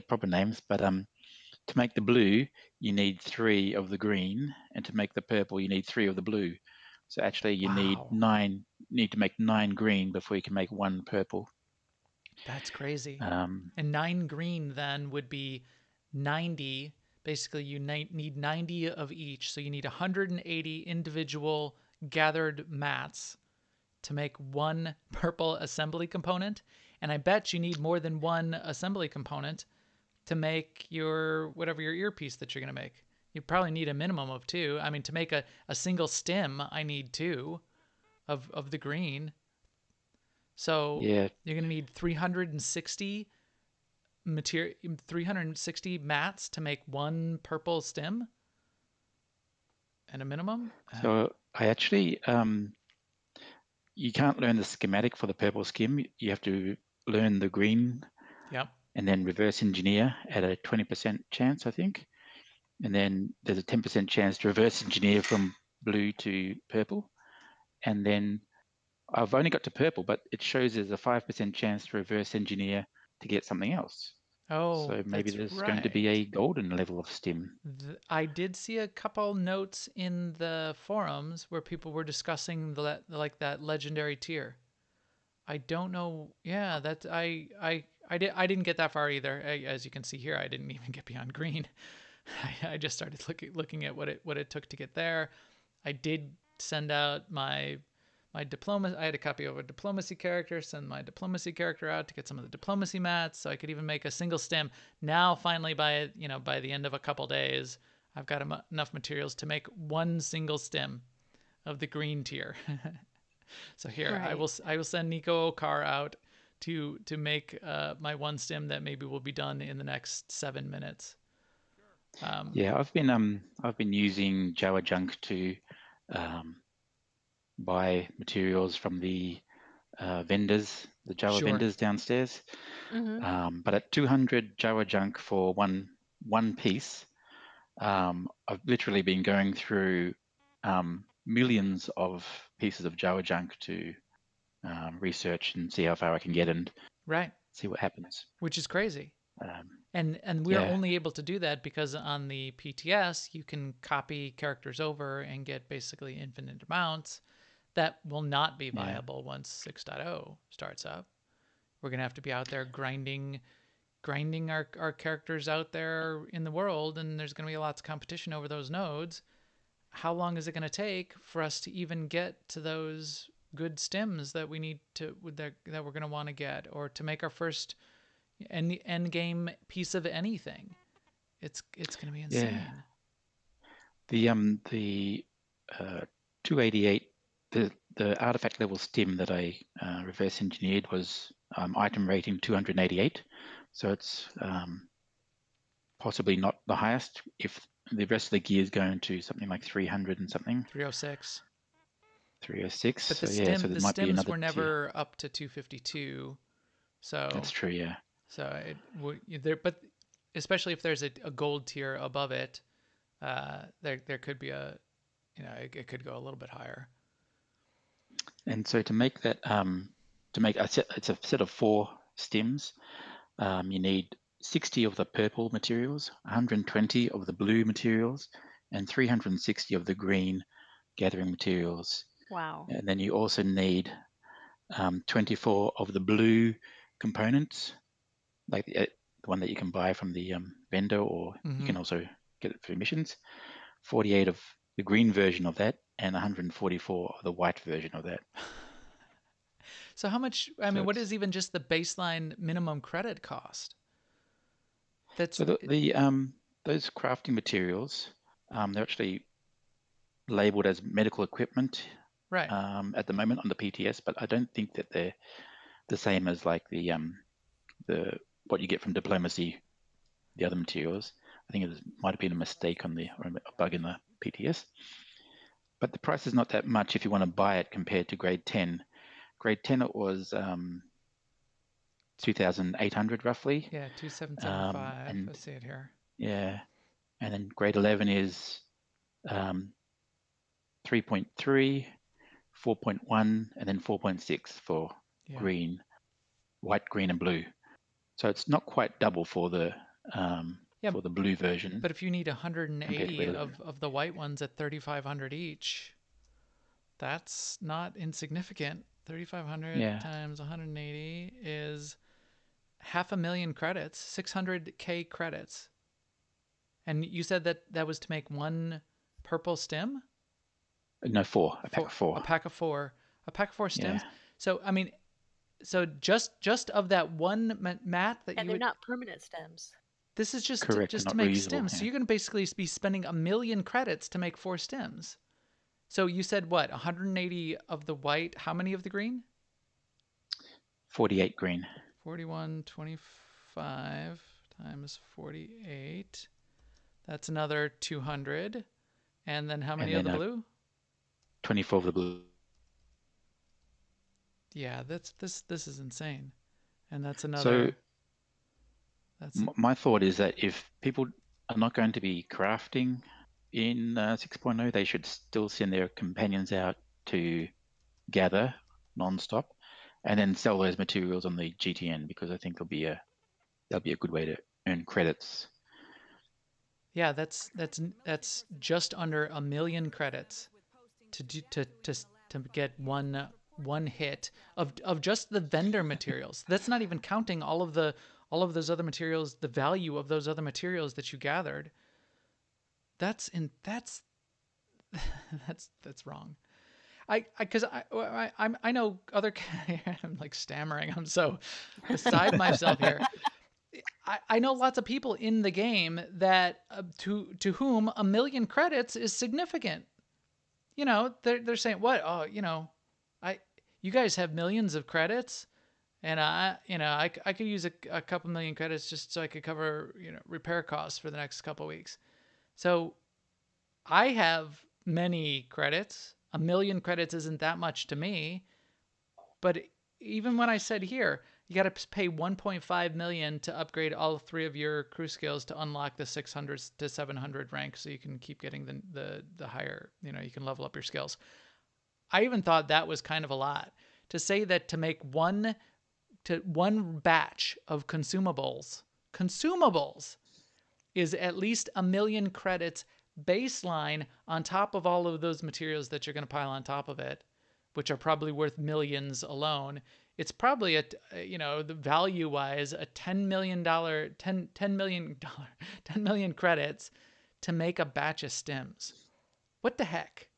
Speaker 3: proper names. But to make the blue, you need 3 of the green, and to make the purple, you need 3 of the blue. So actually, you need
Speaker 1: Wow.
Speaker 3: 9. You need to make 9 green before you can make 1 purple.
Speaker 1: That's crazy. And 9 green then would be 90. Basically, you need 90 of each. So you need 180 individual gathered mats to make 1 purple assembly component. And I bet you need more than 1 assembly component to make your whatever your earpiece that you're going to make. You probably need a minimum of 2. I mean, to make a single stem, I need 2 of the green. So
Speaker 3: Yeah.
Speaker 1: you're going to need 360 mats to make 1 purple stem at a minimum.
Speaker 3: So I actually, you can't learn the schematic for the purple skim. You have to learn the green.
Speaker 1: Yep.
Speaker 3: And then reverse engineer at a 20% chance, I think. And then there's a 10% chance to reverse engineer from blue to purple. And then I've only got to purple, but it shows there's a 5% chance to reverse engineer to get something else.
Speaker 1: Oh,
Speaker 3: So maybe
Speaker 1: that's
Speaker 3: there's
Speaker 1: right.
Speaker 3: going to be a golden level of stim.
Speaker 1: I did see a couple notes in the forums where people were discussing that legendary tier. I don't know. Yeah, that I didn't get that far either. As you can see here, I didn't even get beyond green. I just started looking at what it took to get there. I did send out my diplomacy. I had a copy of a diplomacy character. Send my diplomacy character out to get some of the diplomacy mats, so I could even make a single stem. Now, finally, by the end of a couple days, I've got enough materials to make 1 single stem of the green tier. So here, right. I will send Nico Okar out to make my 1 stem that maybe will be done in the next 7 minutes.
Speaker 3: Yeah, I've been using Java Junk to buy materials from the vendors, the Java vendors downstairs. But at 200 Java Junk for one piece, I've literally been going through millions of pieces of Java Junk to research and see how far I can get and see what happens.
Speaker 1: Which is crazy. And we're only able to do that because on the PTS, you can copy characters over and get basically infinite amounts. That will not be viable once 6.0 starts up. We're going to have to be out there grinding our characters out there in the world, and there's going to be lots of competition over those nodes. How long is it going to take for us to even get to those good stems that we need to that we're going to want to get, or to make our first end game piece of anything? It's going to be insane.
Speaker 3: The 288, the artifact level stem that I reverse engineered was item rating 288, so it's possibly not the highest. If the rest of the gear is going to something like 300 and something.
Speaker 1: 306.
Speaker 3: 306.
Speaker 1: But the
Speaker 3: there might be another
Speaker 1: were never up to 252. So
Speaker 3: that's true, yeah.
Speaker 1: So but especially if there's a gold tier above it, there could be it could go a little bit higher.
Speaker 3: And so to make that, it's a set of 4 stems. You need 60 of the purple materials, 120 of the blue materials, and 360 of the green gathering materials.
Speaker 2: Wow.
Speaker 3: And then you also need 24 of the blue components, like the one that you can buy from the vendor, or you can also get it through missions. 48 of the green version of that, and 144 of the white version of that.
Speaker 1: So how much? I mean, what is even just the baseline minimum credit cost?
Speaker 3: That's so those crafting materials. They're actually labeled as medical equipment,
Speaker 1: right?
Speaker 3: At the moment on the PTS, but I don't think that they're the same as like the what you get from diplomacy, the other materials. I think it might have been a mistake or a bug in the PTS. but the price is not that much if you want to buy it compared to grade 10. Grade 10 it was 2,800 roughly.
Speaker 1: Yeah, 2775. I
Speaker 3: And
Speaker 1: see it here.
Speaker 3: yeah, and then grade 11 is 3.3, 4.1, and then 4.6 for green, white, green, and blue. So it's not quite double for the blue version.
Speaker 1: But if you need 180
Speaker 3: grade
Speaker 1: of the white ones at 3,500 each, that's not insignificant. 3,500 times 180 is 500,000 credits, 600K credits. And you said that was to make one purple stem?
Speaker 3: No, four. A pack of four.
Speaker 1: A pack of four. A pack of four stems.
Speaker 3: Yeah.
Speaker 1: So I mean, so just of that one mat that
Speaker 2: and they're not permanent stems.
Speaker 1: This is just
Speaker 3: Correct,
Speaker 1: to make stems.
Speaker 3: Yeah.
Speaker 1: So you're going to basically be spending 1,000,000 credits to make 4 stems. So you said what? 180 of the white. How many of the green?
Speaker 3: 48 green.
Speaker 1: 4125 times 48. That's another 200. And then how many of the blue?
Speaker 3: 24 of the blue.
Speaker 1: Yeah, this is insane. And that's another.
Speaker 3: So my thought is that if people are not going to be crafting in 6.0, they should still send their companions out to gather non-stop and then sell those materials on the GTN, because I think that'll be a good way to earn credits.
Speaker 1: Yeah, that's just under 1,000,000 credits to get one hit of just the vendor materials. That's not even counting all of those other materials, the value of those other materials that you gathered. That's wrong. I know other. I'm like stammering. I'm so beside myself here. I know lots of people in the game that to whom 1,000,000 credits is significant. You know, they're saying, what? Oh, you guys have millions of credits, and I could use a couple million credits just so I could cover repair costs for the next couple weeks. So I have many credits. 1,000,000 credits isn't that much to me, but even when I said here, you got to pay 1.5 million to upgrade all 3 of your crew skills to unlock the 600 to 700 rank, so you can keep getting the higher. You can level up your skills. I even thought that was kind of a lot to say that to make one batch of consumables is at least 1,000,000 credits baseline on top of all of those materials that you're going to pile on top of it, which are probably worth millions alone. It's probably the value wise a $10 million credits to make a batch of stems. What the heck?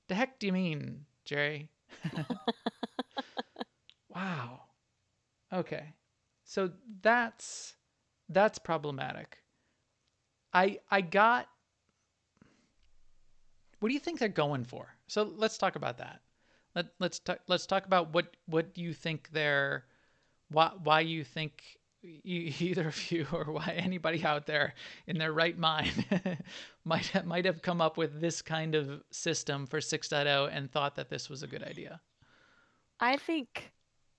Speaker 1: The heck do you mean, Jerry? Wow. Okay. So that's problematic. What do you think they're going for? So let's talk about that. Let's talk about what you think why you think either of you or why anybody out there in their right mind might have come up with this kind of system for 6.0 and thought that this was a good idea.
Speaker 2: I think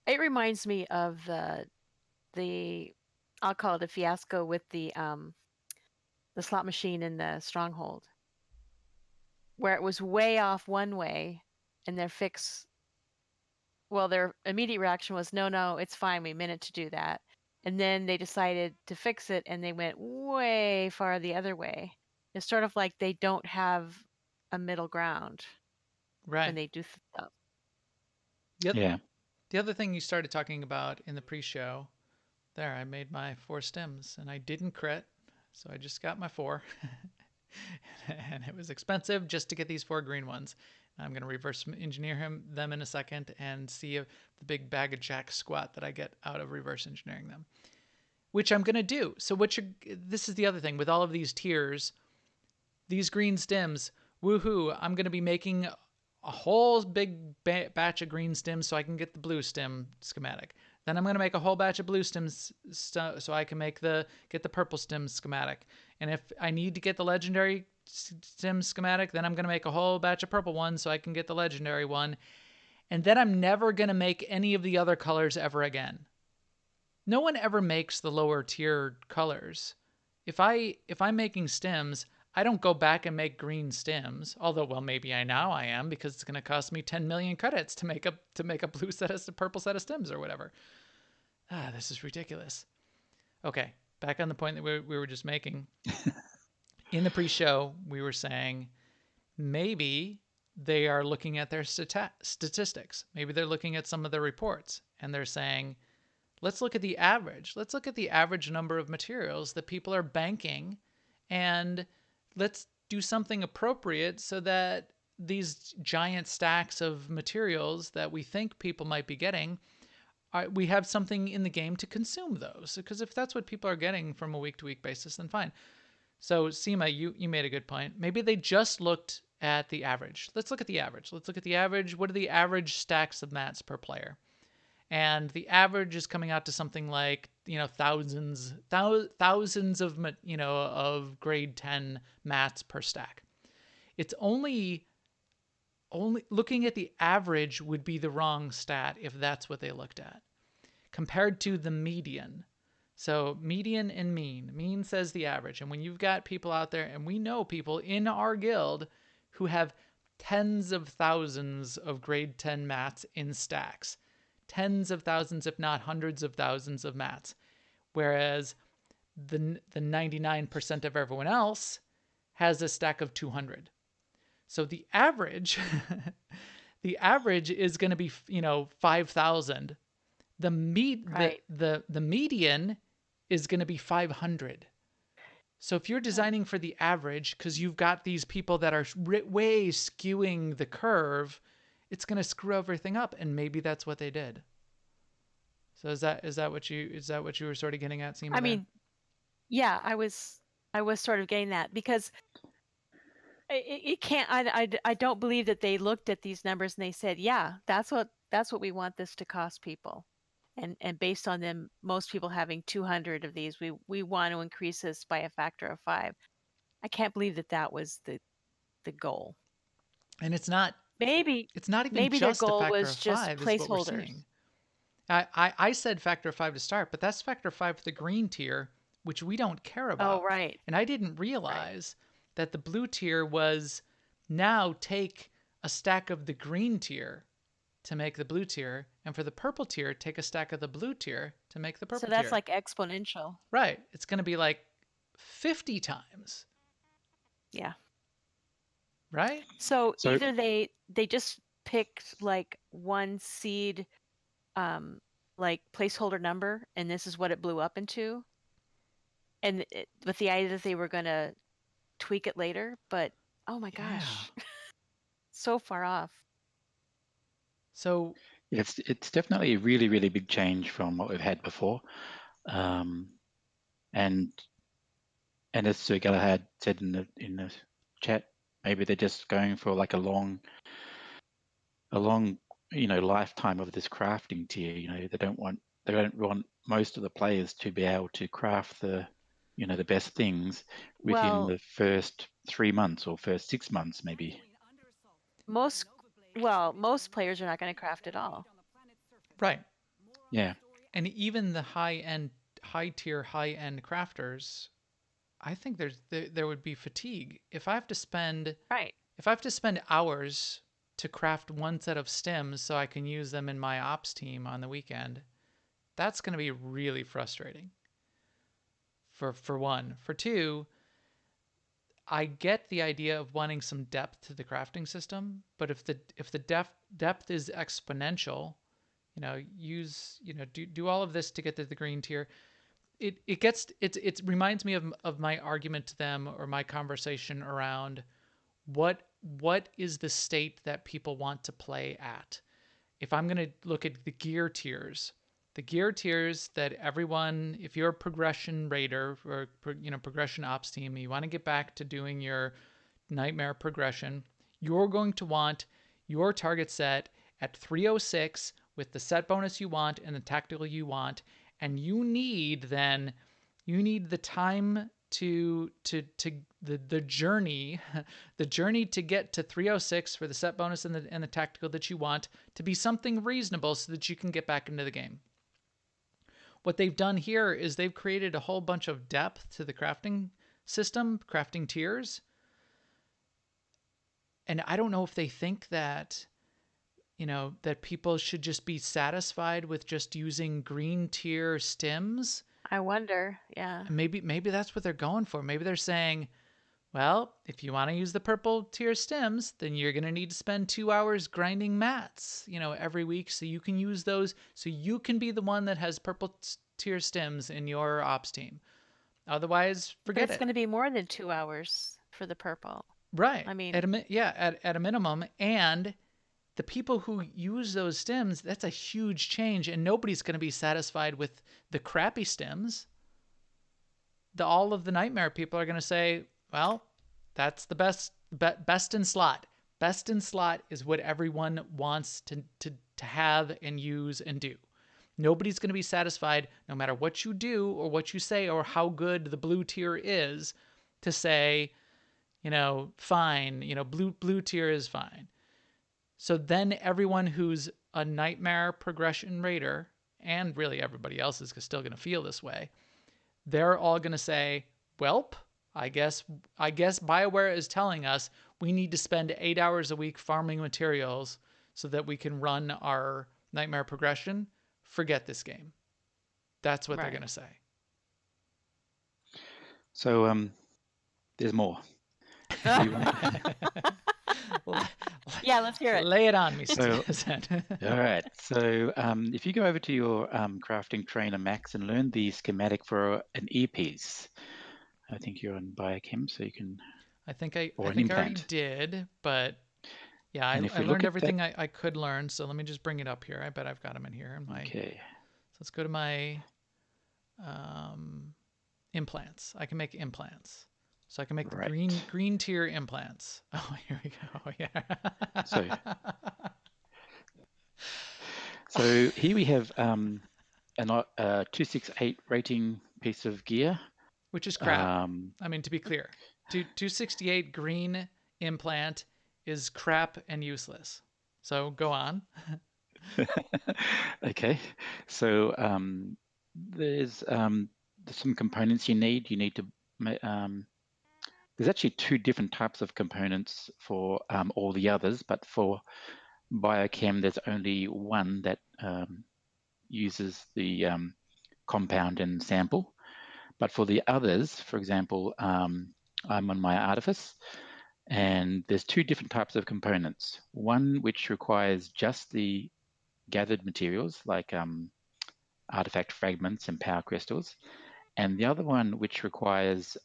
Speaker 2: it reminds me of the I'll call it a fiasco with the slot machine in the stronghold, where it was way off one way, and their immediate reaction was, no, it's fine, we meant it to do that. And then they decided to fix it, and they went way far the other way. It's sort of like they don't have a middle ground when they do stuff.
Speaker 1: Yeah. The other thing you started talking about in the pre-show, there, I made my 4 stems, and I didn't crit, so I just got my 4. And it was expensive just to get these 4 green ones. I'm going to reverse engineer them in a second and see if the big bag of jack squat that I get out of reverse engineering them, which I'm going to do. So this is the other thing with all of these tiers, these green stems, woohoo, I'm going to be making a whole big batch of green stems so I can get the blue stem schematic. Then I'm going to make a whole batch of blue stems so I can get the purple stem schematic. And if I need to get the legendary stim schematic, then I'm going to make a whole batch of purple ones so I can get the legendary one. And then I'm never going to make any of the other colors ever again. No one ever makes the lower tier colors. If I'm making stims, I don't go back and make green stims. Although, well, maybe I am because it's going to cost me 10 million credits to make a blue set of purple set of stims or whatever. This is ridiculous. Okay, back on the point that we were just making. In the pre-show, we were saying maybe they are looking at their statistics. Maybe they're looking at some of their reports and they're saying, let's look at the average. Let's look at the average number of materials that people are banking, and let's do something appropriate so that these giant stacks of materials that we think people might be getting, we have something in the game to consume those. Because if that's what people are getting from a week-to-week basis, then fine. So, Seema, you made a good point. Maybe they just looked at the average. Let's look at the average. Let's look at the average. What are the average stacks of mats per player? And the average is coming out to something like, thousands of, of grade 10 mats per stack. It's only looking at the average would be the wrong stat if that's what they looked at, compared to the median. So median and mean. Mean says the average. And when you've got people out there, and we know people in our guild who have tens of thousands of grade 10 mats in stacks, tens of thousands, if not hundreds of thousands of mats, whereas the 99% of everyone else has a stack of 200. So the average, the average is going to be 5,000. The median is going to be 500. So if you're designing for the average, because you've got these people that are way skewing the curve, it's going to screw everything up, and maybe that's what they did. So is that what you were sort of getting at, Seema?
Speaker 2: I mean, yeah, I was sort of getting that, because it can't. I don't believe that they looked at these numbers and they said, yeah, that's what we want this to cost people, and based on them, most people having 200 of these, we want to increase this by a factor of 5. I can't believe that was the goal.
Speaker 1: And it's not.
Speaker 2: Maybe
Speaker 1: it's not even
Speaker 2: maybe
Speaker 1: just
Speaker 2: their goal
Speaker 1: a factor
Speaker 2: was
Speaker 1: of
Speaker 2: just
Speaker 1: 5 is what we're
Speaker 2: placeholders.
Speaker 1: seeing. I said factor of 5 to start, but that's factor of 5 for the green tier, which we don't care about.
Speaker 2: Oh, right.
Speaker 1: And I didn't realize that the blue tier was now take a stack of the green tier to make the blue tier, and for the purple tier, take a stack of the blue tier to make the purple tier.
Speaker 2: So that's like exponential.
Speaker 1: Right. It's going to be like 50 times.
Speaker 2: Yeah.
Speaker 1: Right?
Speaker 2: So either they just picked like one seed, like placeholder number, and this is what it blew up into, and with the idea that they were going to tweak it later, but oh my gosh, so far off.
Speaker 1: So
Speaker 3: it's definitely a really, really big change from what we've had before. And as Sir Galahad said in the chat, maybe they're just going for like a long lifetime of this crafting tier. They don't want most of the players to be able to craft the best things within the first 3 months or first 6 months, maybe.
Speaker 2: Most players are not going to craft at all.
Speaker 1: Right.
Speaker 3: Yeah.
Speaker 1: And even the high-end crafters, I think there would be fatigue if I have to spend hours to craft one set of stims so I can use them in my ops team on the weekend. That's going to be really frustrating. For one. For two, I get the idea of wanting some depth to the crafting system, but if the depth is exponential, do all of this to get to the green tier. It reminds me of my argument to them, or my conversation around what is the state that people want to play at. If I'm going to look at the gear tiers that everyone, if you're a progression raider or progression ops team, you want to get back to doing your nightmare progression, you're going to want your target set at 306 with the set bonus you want and the tactical you want, and you need the time to the journey, the journey to get to 306 for the set bonus and the tactical that you want to be something reasonable so that you can get back into the game. What they've done here is they've created a whole bunch of depth to the crafting system, crafting tiers. And I don't know if they think that, that people should just be satisfied with just using green tier stims.
Speaker 2: I wonder. Yeah.
Speaker 1: Maybe that's what they're going for. Maybe they're saying, well, if you want to use the purple tier stims, then you're going to need to spend 2 hours grinding mats, every week so you can use those, so you can be the one that has purple tier stims in your ops team. Otherwise, forget
Speaker 2: It's going to be more than 2 hours for the purple.
Speaker 1: Right.
Speaker 2: I mean,
Speaker 1: at a minimum. And the people who use those stims, that's a huge change, and nobody's going to be satisfied with the crappy stims. All of the nightmare people are going to say, well, that's the best in slot. Best in slot is what everyone wants to have and use and do. Nobody's going to be satisfied, no matter what you do or what you say or how good the blue tier is, to say, fine, blue tier is fine. So then everyone who's a nightmare progression raider, and really everybody else is still going to feel this way, they're all going to say, welp, I guess BioWare is telling us we need to spend 8 hours a week farming materials so that we can run our nightmare progression. Forget this game. That's what they're going to say.
Speaker 3: So there's more.
Speaker 2: Yeah, let's hear it.
Speaker 1: Lay it on me,
Speaker 3: So,
Speaker 1: Zen.
Speaker 3: all right. So if you go over to your crafting trainer, Max, and learn the schematic for an earpiece, I think you're on Biochem, so you can.
Speaker 1: I think I
Speaker 3: or an
Speaker 1: think I already
Speaker 3: implant.
Speaker 1: did, but yeah, I
Speaker 3: And if we look
Speaker 1: learned
Speaker 3: at
Speaker 1: everything I could learn. So let me just bring it up here. I bet I've got them in here.
Speaker 3: Okay.
Speaker 1: So let's go to my implants. I can make implants. So I can make the
Speaker 3: Right.
Speaker 1: green tier implants. Oh, here we go. Oh, yeah.
Speaker 3: So here we have a 268 rating piece of gear.
Speaker 1: Which is crap. I mean, to be clear, 268 green implant is crap and useless. So go on.
Speaker 3: Okay. So there's some components you need. You need to there's actually two different types of components for all the others, but for Biochem, there's only one that uses the compound and sample. But for the others, for example, I'm on my artifice, and there's two different types of components. One which requires just the gathered materials, like artifact fragments and power crystals, and the other one which requires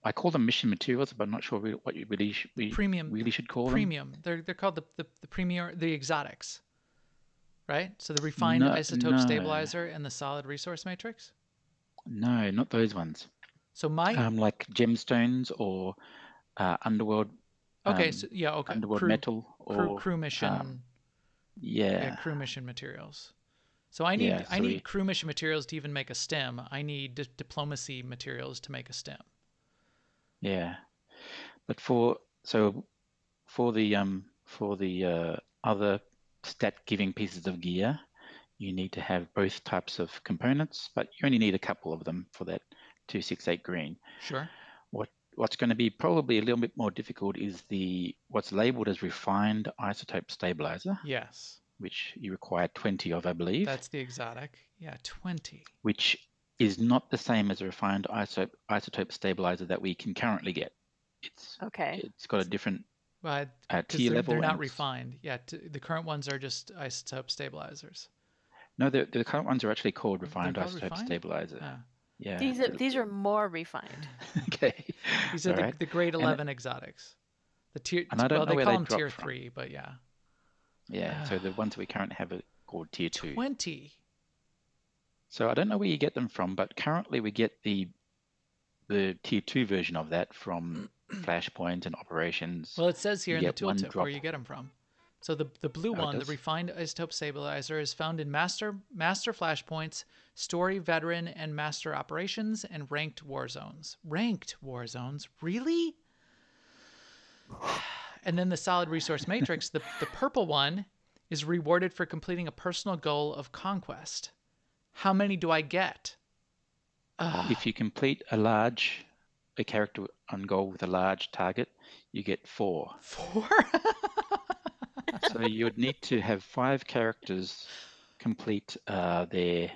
Speaker 3: I call them mission materials, but I'm not sure what you really should call them.
Speaker 1: Premium. They're called the premium, the exotics, right? So the refined
Speaker 3: No,
Speaker 1: isotope stabilizer and the solid resource matrix.
Speaker 3: No, not those ones.
Speaker 1: So my
Speaker 3: like gemstones or underworld.
Speaker 1: okay, so yeah, okay.
Speaker 3: Underworld metal or
Speaker 1: crew mission.
Speaker 3: Yeah,
Speaker 1: crew mission materials. So I need crew mission materials to even make a stem. I need diplomacy materials to make a stem.
Speaker 3: Yeah, but for the other stat giving pieces of gear, you need to have both types of components, but you only need a couple of them for that 268 green.
Speaker 1: Sure.
Speaker 3: What's going to be probably a little bit more difficult is what's labeled as refined isotope stabilizer.
Speaker 1: Yes.
Speaker 3: Which you require 20 of, I believe.
Speaker 1: That's the exotic. Yeah, 20.
Speaker 3: Which is not the same as a refined isotope stabilizer that we can currently get. It's got a different tier level.
Speaker 1: They're not refined. Yeah, the current ones are just isotope stabilizers.
Speaker 3: No, the current ones are actually called refined isotope stabilizer.
Speaker 1: Oh.
Speaker 3: Yeah.
Speaker 2: These are more refined.
Speaker 3: Okay.
Speaker 1: These are the grade 11 exotics. The tier.
Speaker 3: And I don't know
Speaker 1: they
Speaker 3: where
Speaker 1: call
Speaker 3: they
Speaker 1: them
Speaker 3: drop
Speaker 1: tier
Speaker 3: from.
Speaker 1: 3, but yeah.
Speaker 3: Yeah. So the ones we currently have are called tier 2.
Speaker 1: 20.
Speaker 3: So I don't know where you get them from, but currently we get the tier 2 version of that from Flashpoint and Operations.
Speaker 1: Well, it says here in the tooltip where you get them from. So the blue
Speaker 3: Oh, it
Speaker 1: one, the
Speaker 3: does?
Speaker 1: refined isotope stabilizer, is found in master flashpoints, story veteran and master operations, and ranked war zones. Ranked war zones, really? And then the solid resource matrix, the purple one, is rewarded for completing a personal goal of conquest. How many do I get?
Speaker 3: If you complete a character on goal with a large target, you get 4.
Speaker 1: 4?
Speaker 3: So you would need to have 5 characters complete their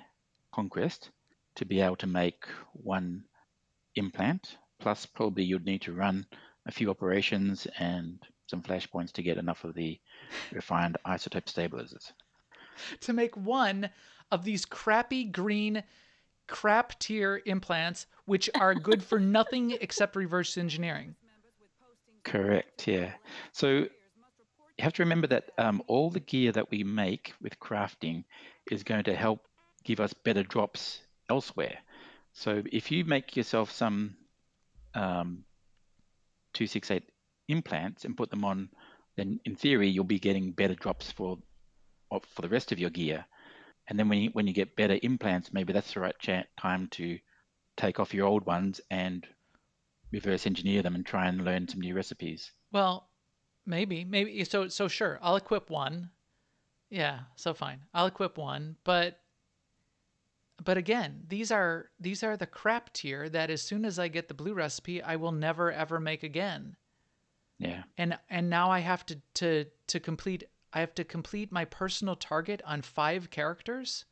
Speaker 3: conquest to be able to make 1 implant. Plus, probably you'd need to run a few operations and some flashpoints to get enough of the refined isotope stabilizers.
Speaker 1: To make one of these crappy green crap tier implants, which are good for nothing except reverse engineering.
Speaker 3: Correct, yeah. So you have to remember that all the gear that we make with crafting is going to help give us better drops elsewhere. So if you make yourself some 268 implants and put them on, then in theory you'll be getting better drops for the rest of your gear. And then when you get better implants, maybe that's the right time to take off your old ones and reverse engineer them and try and learn some new recipes.
Speaker 1: Well, maybe. So sure, I'll equip one. Yeah, so fine, I'll equip one. But again, these are the crap tier that as soon as I get the blue recipe, I will never ever make again.
Speaker 3: Yeah.
Speaker 1: And now I have to complete. I have to complete my personal target on 5 characters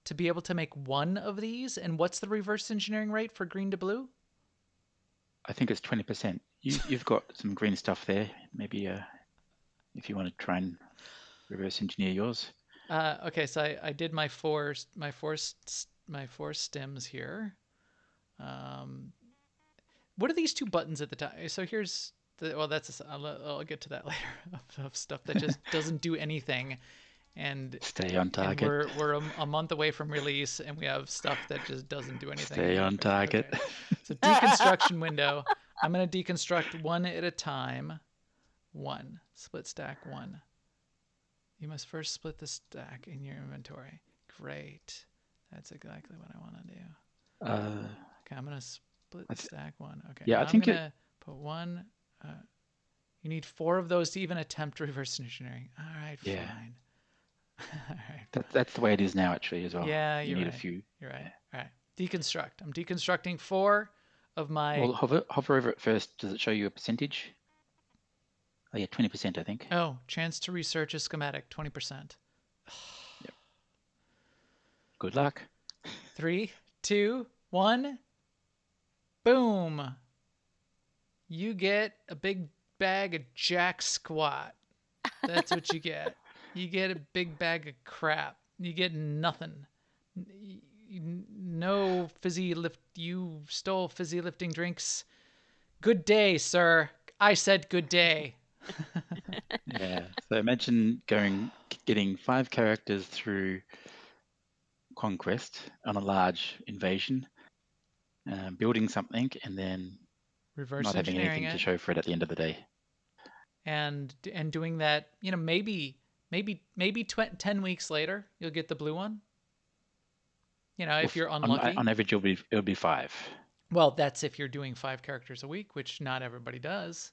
Speaker 1: to be able to make one of these. And what's the reverse engineering rate for green to blue?
Speaker 3: I think it's 20%. You've got some green stuff there. Maybe if you want to try and reverse engineer yours.
Speaker 1: Okay, so I did my four stems here. What are these 2 buttons at the top? So here's I'll get to that later of stuff that just doesn't do anything. And
Speaker 3: Stay on target.
Speaker 1: And we're a month away from release, and we have stuff that just doesn't do anything.
Speaker 3: Stay on target.
Speaker 1: Okay. So deconstruction window. I'm going to deconstruct one at a time. 1. Split stack 1. You must first split the stack in your inventory. Great. That's exactly what I want to do. Okay, I'm going to split stack 1. Okay.
Speaker 3: Yeah, I think
Speaker 1: I'm going to put 1. You need 4 of those to even attempt reverse engineering. All right,
Speaker 3: yeah.
Speaker 1: fine. All right.
Speaker 3: That's the way it is now, actually, as well.
Speaker 1: Yeah,
Speaker 3: you need a few.
Speaker 1: You're right. All right. Deconstruct. I'm deconstructing 4 of my.
Speaker 3: Well, hover over it first. Does it show you a percentage? Oh yeah, 20%, I think.
Speaker 1: Oh, chance to research a schematic, 20%.
Speaker 3: Yep. Good luck.
Speaker 1: 3, 2, 1. Boom. You get a big bag of jack squat. That's what you get. You get a big bag of crap. You get nothing. No fizzy lift. You stole fizzy lifting drinks. Good day, sir. I said good day.
Speaker 3: Yeah. So imagine getting 5 characters through conquest on a large invasion, building something, and then
Speaker 1: Reverse
Speaker 3: not having
Speaker 1: engineering
Speaker 3: anything
Speaker 1: it.
Speaker 3: to show for it at the end of the day.
Speaker 1: And doing that, maybe 10 weeks later, you'll get the blue one. If you're unlucky.
Speaker 3: On average, it'll be 5.
Speaker 1: Well, that's if you're doing 5 characters a week, which not everybody does.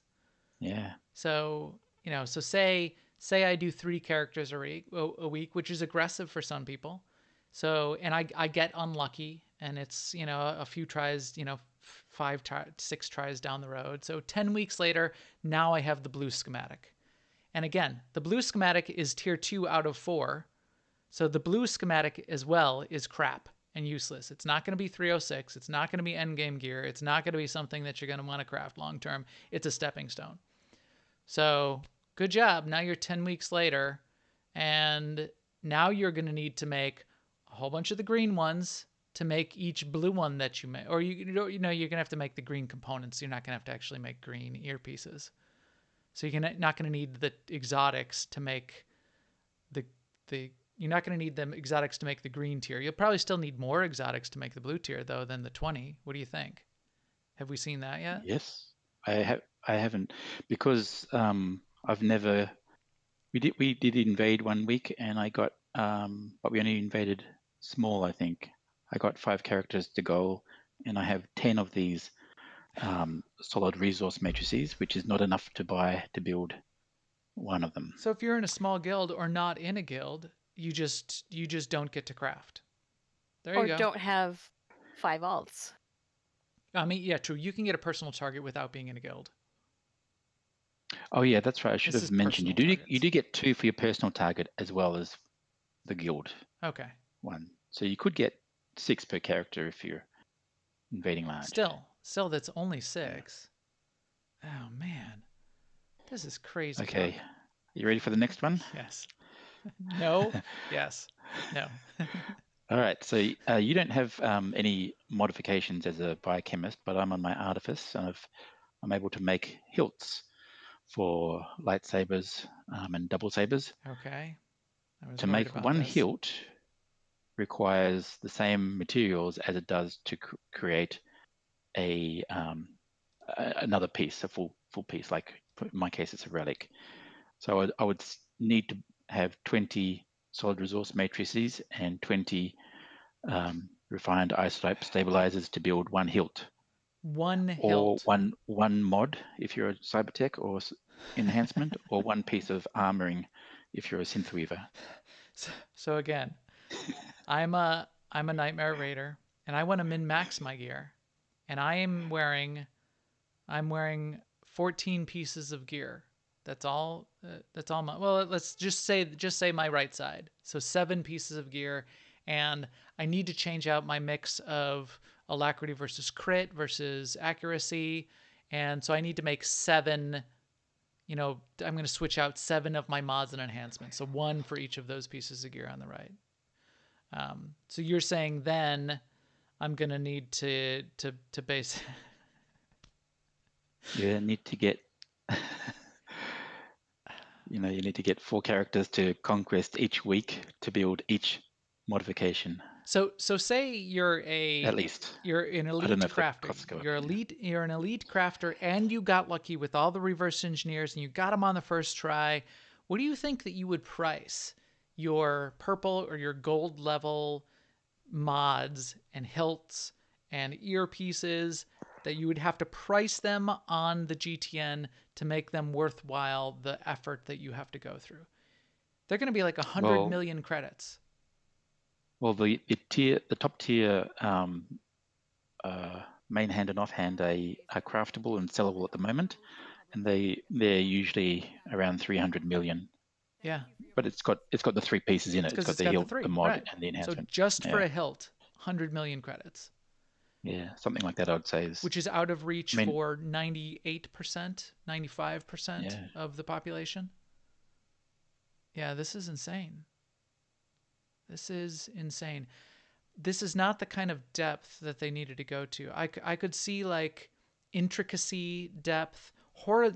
Speaker 3: Yeah.
Speaker 1: So, so say I do 3 characters a week, which is aggressive for some people. So, and I get unlucky, and it's, a few tries, 6 tries down the road. So 10 weeks later, now I have the blue schematic. And again, the blue schematic is tier 2 out of 4. So the blue schematic as well is crap and useless. It's not going to be 306. It's not going to be endgame gear. It's not going to be something that you're going to want to craft long term. It's a stepping stone. So good job. Now you're 10 weeks later, and now you're going to need to make a whole bunch of the green ones to make each blue one that you make. Or you're going to have to make the green components. You're not going to have to actually make green earpieces. So you're not going to need the exotics to make you're not going to need them exotics to make the green tier. You'll probably still need more exotics to make the blue tier, though, than the 20. What do you think? Have we seen that yet?
Speaker 3: Yes, I haven't, because I've never We did invade one week, and I got but we only invaded small. I think I got 5 characters to goal, and I have 10 of these solid resource matrices, which is not enough to buy to build one of them.
Speaker 1: So if you're in a small guild or not in a guild, you just don't get to craft. There you
Speaker 2: Or
Speaker 1: go.
Speaker 2: don't have 5 alts.
Speaker 1: I mean, yeah, true. You can get a personal target without being in a guild.
Speaker 3: Oh yeah, that's right. I should
Speaker 1: This
Speaker 3: have
Speaker 1: is
Speaker 3: mentioned you
Speaker 1: personal
Speaker 3: do
Speaker 1: targets.
Speaker 3: get 2 for your personal target as well as the guild
Speaker 1: Okay.
Speaker 3: one. So you could get 6 per character if you're invading large.
Speaker 1: Still, that's only 6. Oh man, this is crazy.
Speaker 3: Okay,
Speaker 1: talk.
Speaker 3: you ready for the next one?
Speaker 1: Yes. No. Yes. No.
Speaker 3: All right, so you don't have any modifications as a biochemist, but I'm on my artifice, and I'm able to make hilts for lightsabers and double sabers.
Speaker 1: Okay. I was
Speaker 3: To
Speaker 1: worried
Speaker 3: make
Speaker 1: about
Speaker 3: one
Speaker 1: this.
Speaker 3: hilt requires the same materials as it does to create a another piece, a full piece. Like in my case, it's a relic. So I would need to have 20 solid resource matrices and 20 refined isotope stabilizers to build one hilt.
Speaker 1: One
Speaker 3: Or
Speaker 1: hilt.
Speaker 3: one mod if you're a cybertech or enhancement, or one piece of armoring if you're a synth weaver.
Speaker 1: So again, I'm a nightmare raider, and I want to min max my gear, and I'm wearing 14 pieces of gear. That's all. That's all my. Well, let's just say my right side. So 7 pieces of gear, and I need to change out my mix of alacrity versus crit versus accuracy, and so I need to make 7. I'm going to switch out 7 of my mods and enhancements. So 1 for each of those pieces of gear on the right. So you're saying then I'm going to need to base.
Speaker 3: You need to get you need to get 4 characters to conquest each week to build each modification.
Speaker 1: So say you're
Speaker 3: at least
Speaker 1: an
Speaker 3: I
Speaker 1: elite
Speaker 3: don't know if the
Speaker 1: crafter.
Speaker 3: costs go up.
Speaker 1: You're an elite crafter, and you got lucky with all the reverse engineers, and you got them on the first try. What do you think that you would price your purple or your gold level mods and hilts and earpieces, that you would have to price them on the GTN to make them worthwhile the effort that you have to go through? They're going to be like 100 million credits.
Speaker 3: Well, the top tier main hand and offhand are craftable and sellable at the moment, and they're usually around 300 million.
Speaker 1: Yeah.
Speaker 3: But it's got the 3 pieces in it. It's got the hilt, the mod,
Speaker 1: right,
Speaker 3: and the enhancement.
Speaker 1: So just for a hilt, 100 million credits.
Speaker 3: Yeah, something like that, I would say is.
Speaker 1: Which is out of reach for 98%, 95% of the population. Yeah, this is insane. This is insane. This is not the kind of depth that they needed to go to. I could see like intricacy, depth.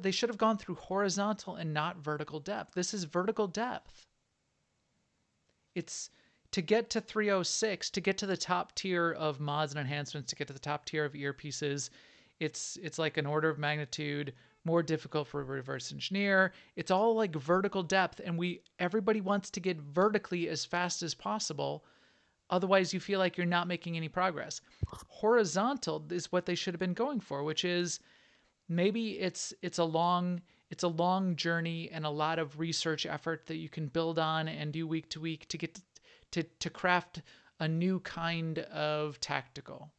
Speaker 1: They should have gone through horizontal and not vertical depth. This is vertical depth. It's to get to 306, to get to the top tier of mods and enhancements, to get to the top tier of earpieces. It's like an order of magnitude more difficult for a reverse engineer. It's all like vertical depth, and everybody wants to get vertically as fast as possible. Otherwise, you feel like you're not making any progress. Horizontal is what they should have been going for, which is maybe it's a long journey and a lot of research effort that you can build on and do week to week to get to craft a new kind of tactical,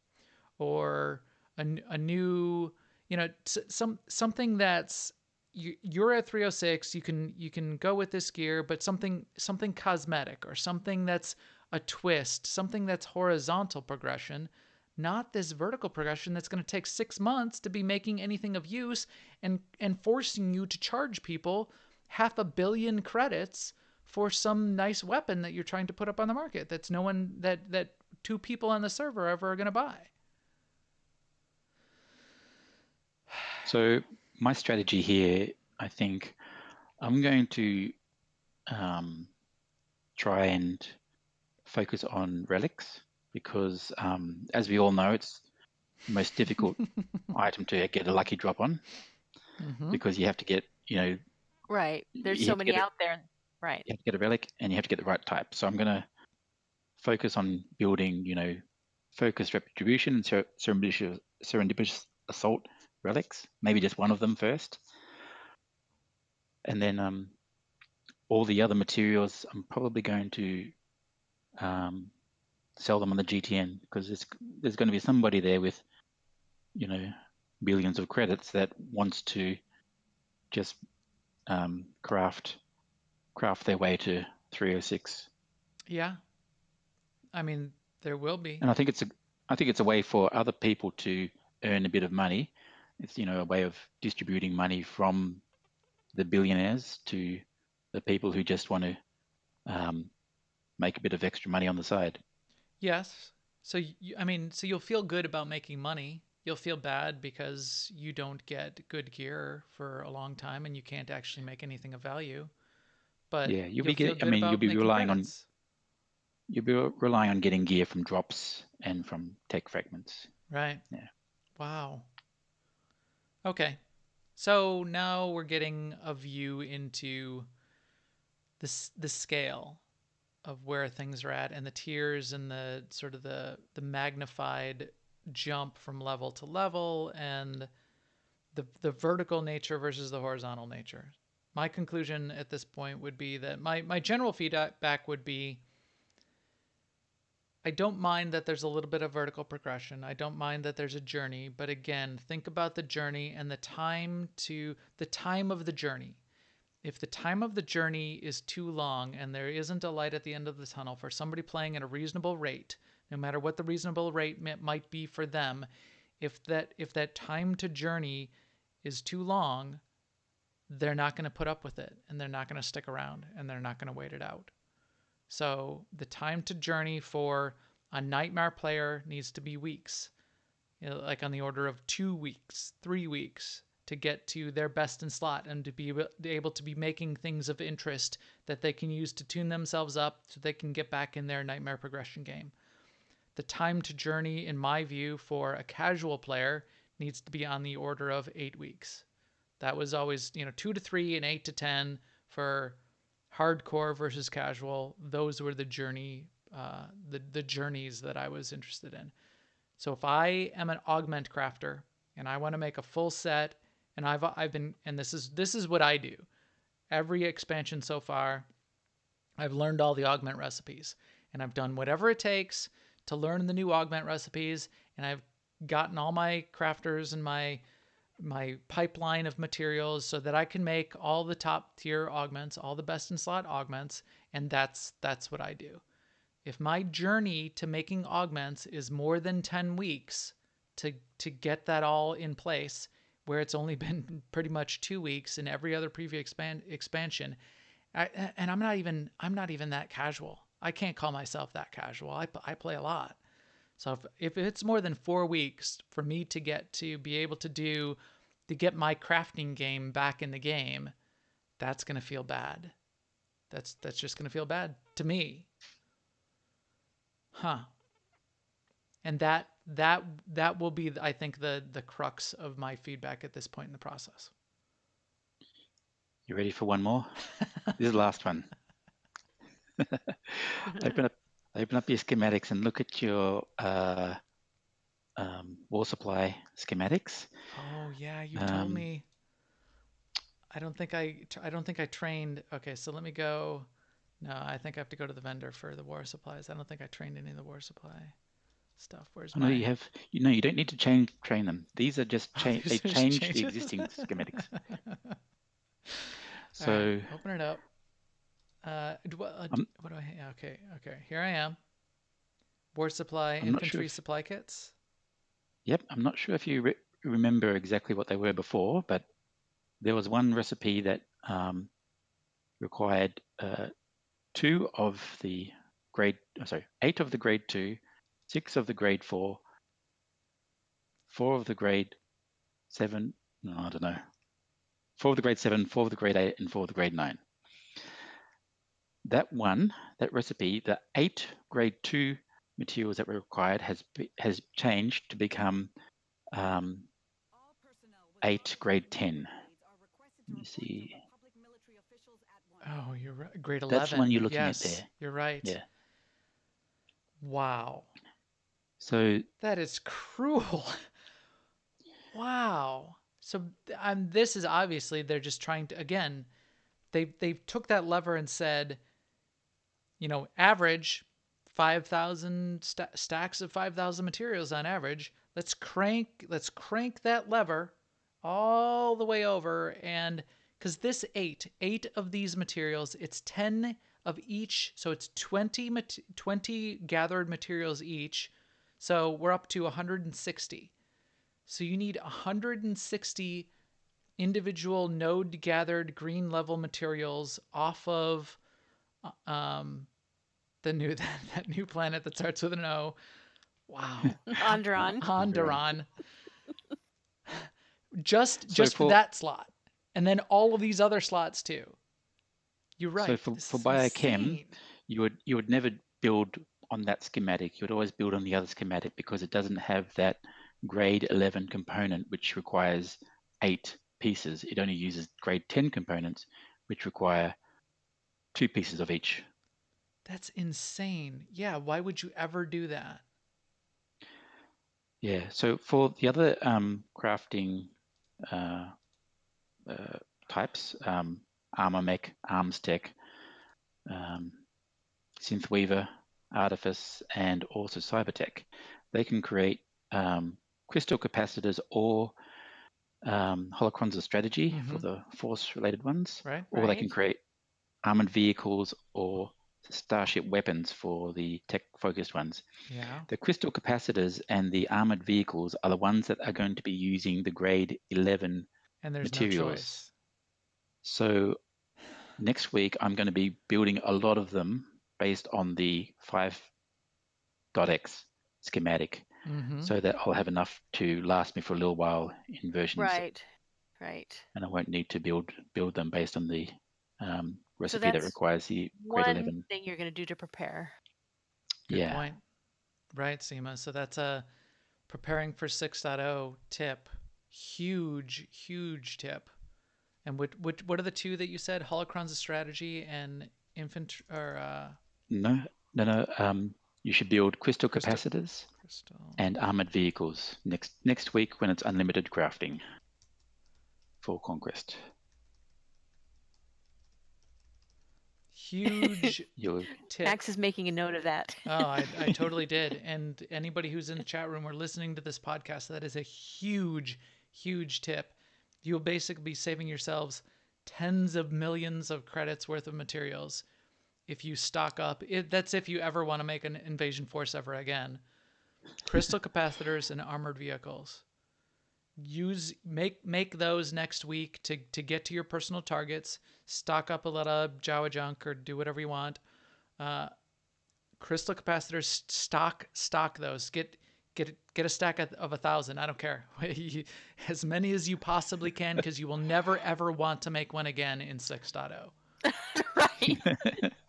Speaker 1: or a new, something that's you're at 306. You can go with this gear, but something cosmetic, or something that's a twist, something that's horizontal progression, not this vertical progression that's going to take 6 months to be making anything of use, and forcing you to charge people 500 million credits for some nice weapon that you're trying to put up on the market that's no one, that 2 people on the server ever are going to buy.
Speaker 3: So my strategy here, I think I'm going to try and focus on relics, because as we all know, it's the most difficult item to get a lucky drop on, because you have to get
Speaker 2: Right. There's
Speaker 3: You
Speaker 2: so
Speaker 3: have to
Speaker 2: many
Speaker 3: get
Speaker 2: out there. Right.
Speaker 3: you have to get a relic, and you have to get the right type. So I'm going to focus on building, focused retribution and serendipitous assault relics. Maybe just one of them first, and then all the other materials I'm probably going to sell them on the GTN, because there's going to be somebody there with billions of credits that wants to just craft their way to 306.
Speaker 1: Yeah. I mean, there will be.
Speaker 3: And I think it's a way for other people to earn a bit of money. It's a way of distributing money from the billionaires to the people who just want to make a bit of extra money on the side.
Speaker 1: Yes. So so you'll feel good about making money. You'll feel bad because you don't get good gear for a long time and you can't actually make anything of value. But
Speaker 3: Yeah,
Speaker 1: you'll feel good about making credits.
Speaker 3: you'll be relying on getting gear from drops and from tech fragments.
Speaker 1: Right.
Speaker 3: Yeah.
Speaker 1: Wow. Okay. So now we're getting a view into the scale of where things are at and the tiers and the sort of the magnified jump from level to level and the vertical nature versus the horizontal nature. My conclusion at this point would be that my general feedback would be I don't mind that there's a little bit of vertical progression. I don't mind that there's a journey, but again, think about the journey and the time of the journey. If the time of the journey is too long and there isn't a light at the end of the tunnel for somebody playing at a reasonable rate, no matter what the reasonable rate might be for them, if that time to journey is too long, they're not going to put up with it and they're not going to stick around and they're not going to wait it out. So the time to journey for a Nightmare player needs to be weeks, like on the order of 2 weeks, 3 weeks to get to their best in slot and to be able to be making things of interest that they can use to tune themselves up so they can get back in their Nightmare progression game. The time to journey, in my view, for a casual player needs to be on the order of 8 weeks. That was always, 2 to 3 and 8 to 10 for hardcore versus casual. Those were the journeys that I was interested in. So if I am an augment crafter and I want to make a full set, and I've been, and this is what I do. Every expansion so far, I've learned all the augment recipes, and I've done whatever it takes to learn the new augment recipes, and I've gotten all my crafters and my pipeline of materials so that I can make all the top tier augments, all the best in slot augments, and that's what I do. If my journey to making augments is more than 10 weeks to get that all in place, where it's only been pretty much 2 weeks in every other previous expansion, and I'm not even that casual. I can't call myself that casual. I play a lot. So if it's more than 4 weeks for me to be able to get my crafting game back in the game, that's going to feel bad. That's just going to feel bad to me. Huh. And that will be, I think, the crux of my feedback at this point in the process.
Speaker 3: You ready for one more? This is the last one. Open up your schematics and look at your war supply schematics.
Speaker 1: Oh yeah, you told me. I don't think I trained. Okay, so let me go. No, I think I have to go to the vendor for the war supplies. I don't think I trained any of the war supply stuff. Where's my?
Speaker 3: No, you don't need to train them. These are just they change the existing schematics. So
Speaker 1: all right, open it up. What do I? Okay. Here I am. War supply, infantry supply kits.
Speaker 3: Yep, I'm not sure if you remember exactly what they were before, but there was one recipe that required 8 of the grade 2, 6 of the grade 4, 4 of the grade 7. No, I don't know. 4 of the grade 7, 4 of the grade 8, and 4 of the grade 9. That recipe, the 8 grade 2 materials that were required has changed to become 8 grade 10. Let me see.
Speaker 1: Oh, you're right. Grade
Speaker 3: That's the one
Speaker 1: 11.
Speaker 3: you're looking at
Speaker 1: Yes,
Speaker 3: there.
Speaker 1: you're right.
Speaker 3: Yeah.
Speaker 1: Wow.
Speaker 3: So
Speaker 1: That is cruel. Wow. So this is obviously they're just trying to, again, they took that lever and said, average 5,000 stacks of 5,000 materials on average. Let's crank that lever all the way over, and because this eight of these materials, it's 10 of each, so it's 20 gathered materials each. So we're up to 160. So you need 160 individual node gathered green level materials off of um, the new that new planet that starts with an O. Wow.
Speaker 2: Onderon.
Speaker 1: Onderon. Just
Speaker 3: So
Speaker 1: for that slot. And then all of these other slots too. You're right.
Speaker 3: So
Speaker 1: This
Speaker 3: for
Speaker 1: is
Speaker 3: biochem,
Speaker 1: insane.
Speaker 3: you would never build on that schematic. You would always build on the other schematic because it doesn't have that grade 11 component, which requires 8 pieces. It only uses grade 10 components, which require 2 pieces of each.
Speaker 1: That's insane. Yeah, why would you ever do that?
Speaker 3: Yeah. So for the other crafting types, ArmorMech, ArmsTech, Synthweaver, Artifice, and also Cybertech, they can create crystal capacitors or holocrons of strategy for the force-related ones, or they can create armored vehicles or starship weapons for the tech-focused ones.
Speaker 1: Yeah.
Speaker 3: The crystal capacitors and the armored vehicles are the ones that are going to be using the grade 11
Speaker 1: And there's
Speaker 3: materials.
Speaker 1: no choice.
Speaker 3: So next week, I'm going to be building a lot of them based on the 5.x schematic, so that I'll have enough to last me for a little while in versions.
Speaker 2: Right.
Speaker 3: And I won't need to build them based on the recipe that
Speaker 2: that's
Speaker 3: requires the grade
Speaker 2: One
Speaker 3: 11.
Speaker 2: thing you're going to do to prepare.
Speaker 1: Good point. Right, Seema. So that's a preparing for 6.0 tip. Huge, huge tip. And what are the two that you said? Holocrons of strategy and infantry, or
Speaker 3: No. You should build crystal capacitors and armored vehicles next week when it's unlimited crafting for Conquest.
Speaker 1: Huge tip.
Speaker 2: Max is making a note of that.
Speaker 1: Oh, I totally did. And anybody who's in the chat room or listening to this podcast, that is a huge, huge tip. You'll basically be saving yourselves tens of millions of credits worth of materials if you stock up. That's if you ever want to make an invasion force ever again. Crystal capacitors and armored vehicles. Make those next week to get to your personal targets. Stock up a lot of Jawa junk or do whatever you want. Crystal capacitors, stock those. Get a stack of 1,000. I don't care. As many as you possibly can, because you will never ever want to make one again in 6.0.
Speaker 2: Right.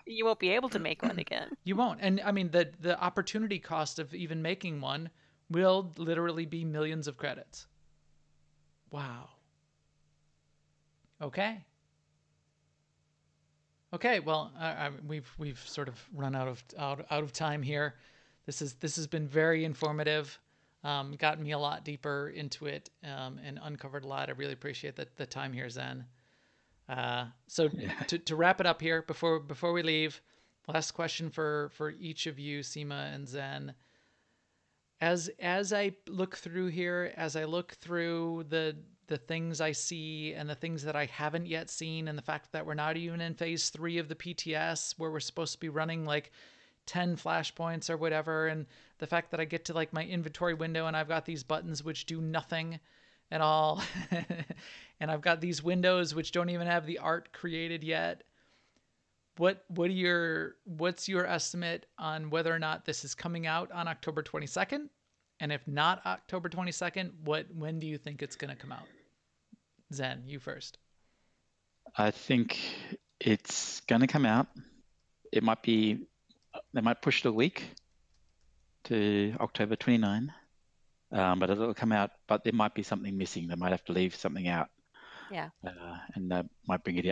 Speaker 2: You won't be able to make one again.
Speaker 1: You won't. And I mean, the opportunity cost of even making one will literally be millions of credits. Wow. Okay. Well, we've sort of run out of time here. This has been very informative. Gotten me a lot deeper into it and uncovered a lot. I really appreciate the time here, Zen. To wrap it up here before we leave, last question for each of you, Seema and Zen. As I look through here, as I look through the things I see and the things that I haven't yet seen, and the fact that we're not even in phase 3 of the PTS where we're supposed to be running like 10 flashpoints or whatever, and the fact that I get to like my inventory window and I've got these buttons which do nothing at all and I've got these windows which don't even have the art created yet. What's your estimate on whether or not this is coming out on October 22nd? And if not October 22nd, when do you think it's going to come out? Zen, you first.
Speaker 3: I think it's going to come out. They might push it a week to October 29, but it'll come out. But there might be something missing. They might have to leave something out.
Speaker 2: Yeah.
Speaker 3: And that might bring it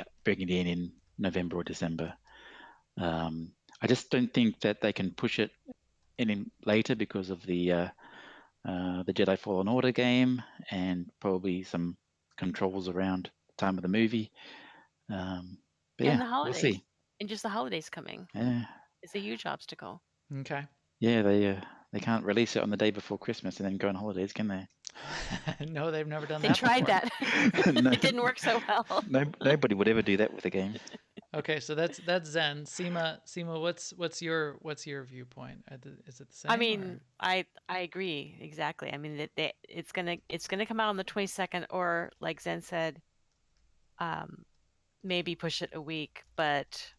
Speaker 3: in November or December. I just don't think that they can push it any later because of the Jedi Fallen Order game and probably some controls around the time of the movie. But
Speaker 2: And
Speaker 3: yeah,
Speaker 2: the
Speaker 3: we'll
Speaker 2: holidays.
Speaker 3: see.
Speaker 2: And just the holidays coming.
Speaker 3: Yeah,
Speaker 2: It's a huge obstacle.
Speaker 1: Okay.
Speaker 3: yeah, they can't release it on the day before Christmas and then go on holidays, can they?
Speaker 1: No, they've never done
Speaker 2: They
Speaker 1: that
Speaker 2: tried
Speaker 1: before.
Speaker 2: that.
Speaker 3: No.
Speaker 2: It didn't work so well.
Speaker 3: Nobody would ever do that with a game.
Speaker 1: Okay, so that's Zen. Seema, what's your viewpoint? Is it the same?
Speaker 2: I mean, I agree exactly. I mean, it's gonna come out on the 22nd, or like Zen said, maybe push it a week. But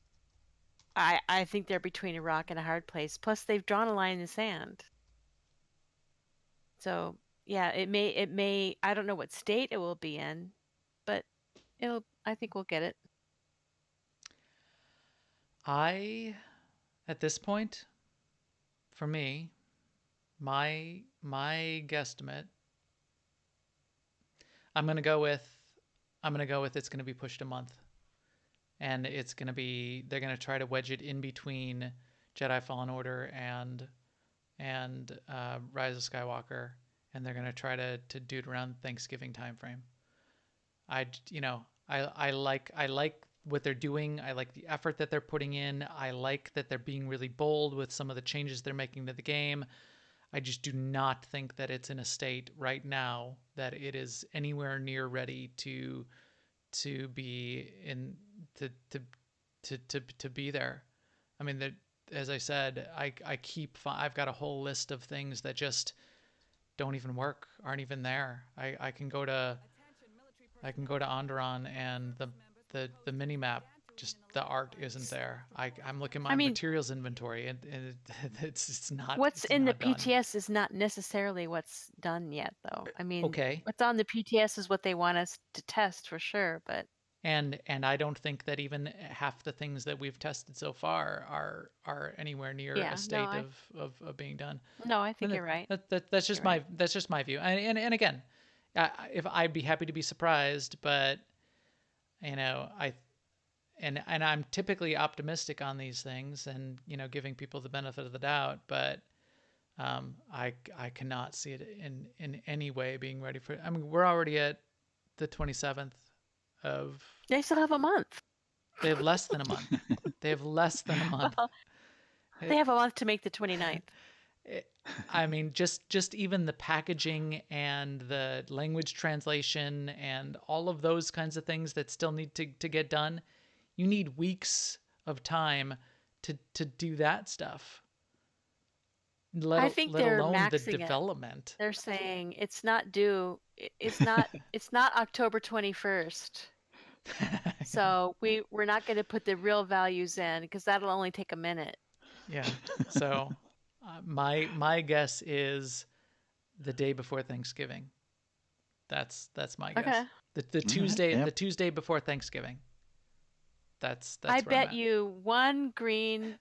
Speaker 2: I think they're between a rock and a hard place. Plus, they've drawn a line in the sand. So yeah, it may. I don't know what state it will be in, but I think we'll get it.
Speaker 1: At this point, for me, my guesstimate, I'm gonna go with it's gonna be pushed a month, and they're gonna try to wedge it in between Jedi Fallen Order and Rise of Skywalker, and they're gonna try to do it around Thanksgiving timeframe. I like what they're doing. I like the effort that they're putting in. I like that they're being really bold with some of the changes they're making to the game. I just do not think that it's in a state right now that it is anywhere near ready to be in to be there. I mean, as I said, I've got a whole list of things that just don't even work, aren't even there. I can go to Onderon, and the mini map, just the art isn't there. I'm looking at my materials inventory, and it's not.
Speaker 2: What's
Speaker 1: it's
Speaker 2: in
Speaker 1: not
Speaker 2: the
Speaker 1: done.
Speaker 2: PTS is not necessarily what's done yet, though. I mean,
Speaker 1: Okay.
Speaker 2: what's on the PTS is what they want us to test for sure, but
Speaker 1: And I don't think that even half the things that we've tested so far are anywhere near
Speaker 2: Yeah,
Speaker 1: a
Speaker 2: no,
Speaker 1: state of being done.
Speaker 2: no, I think you're right.
Speaker 1: That's just my view. And again, if I'd be happy to be surprised, but and I'm typically optimistic on these things, and giving people the benefit of the doubt, but I cannot see it in any way being ready for. I mean, we're already at the 27th of.
Speaker 2: They still have a month.
Speaker 1: They have less than a month. They have less than a month.
Speaker 2: Well, they have a month to make the 29th.
Speaker 1: I mean, just even the packaging and the language translation and all of those kinds of things that still need to get done. You need weeks of time to do that stuff.
Speaker 2: I think
Speaker 1: let
Speaker 2: they're
Speaker 1: alone the
Speaker 2: maxing it.
Speaker 1: development.
Speaker 2: They're saying it's not due. It's not. It's not October 21st. So we're not going to put the real values in because that'll only take a minute.
Speaker 1: Yeah. So my guess is the day before Thanksgiving. That's my guess.
Speaker 2: Okay.
Speaker 1: The Tuesday
Speaker 3: Yep.
Speaker 1: the Tuesday before Thanksgiving. That's
Speaker 2: I
Speaker 1: where I'm
Speaker 2: bet
Speaker 1: at.
Speaker 2: you one green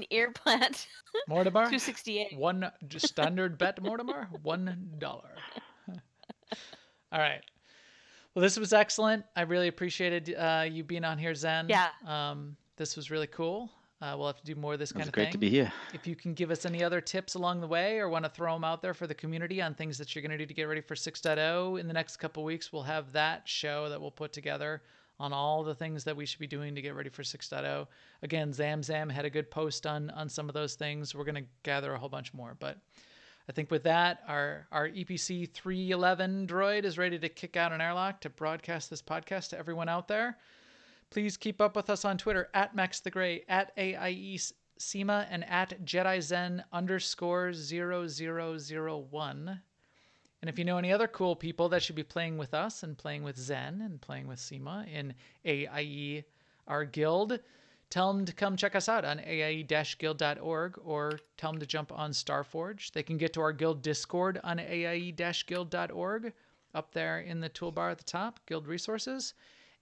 Speaker 2: ear plant.
Speaker 1: Mortimer,
Speaker 2: 268.
Speaker 1: one standard bet, Mortimer, $1. All right. Well, this was excellent. I really appreciated you being on here, Zen.
Speaker 2: Yeah.
Speaker 1: This was really cool. We'll have to do more of this kind of
Speaker 3: It was great to be here.
Speaker 1: If you can give us any other tips along the way, or want to throw them out there for the community on things that you're going to do to get ready for 6.0 in the next couple of weeks, we'll have that show that we'll put together on all the things that we should be doing to get ready for 6.0. Again, Zam had a good post on some of those things. We're going to gather a whole bunch more, but I think with that, our EPC 311 droid is ready to kick out an airlock to broadcast this podcast to everyone out there. Please keep up with us on Twitter at MaxTheGray, at AIE and at JediZen_0001. And if you know any other cool people that should be playing with us and playing with Zen and playing with Seema in AIE, our guild, tell them to come check us out on aie-guild.org, or tell them to jump on Starforge. They can get to our guild Discord on aie-guild.org, up there in the toolbar at the top, guild resources,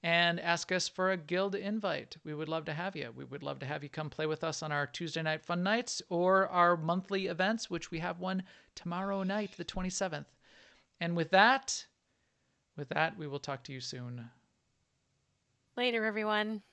Speaker 1: and ask us for a guild invite. We would love to have you. We would love to have you come play with us on our Tuesday night fun nights or our monthly events, which we have one tomorrow night, the 27th. And with that, we will talk to you soon.
Speaker 2: Later, everyone.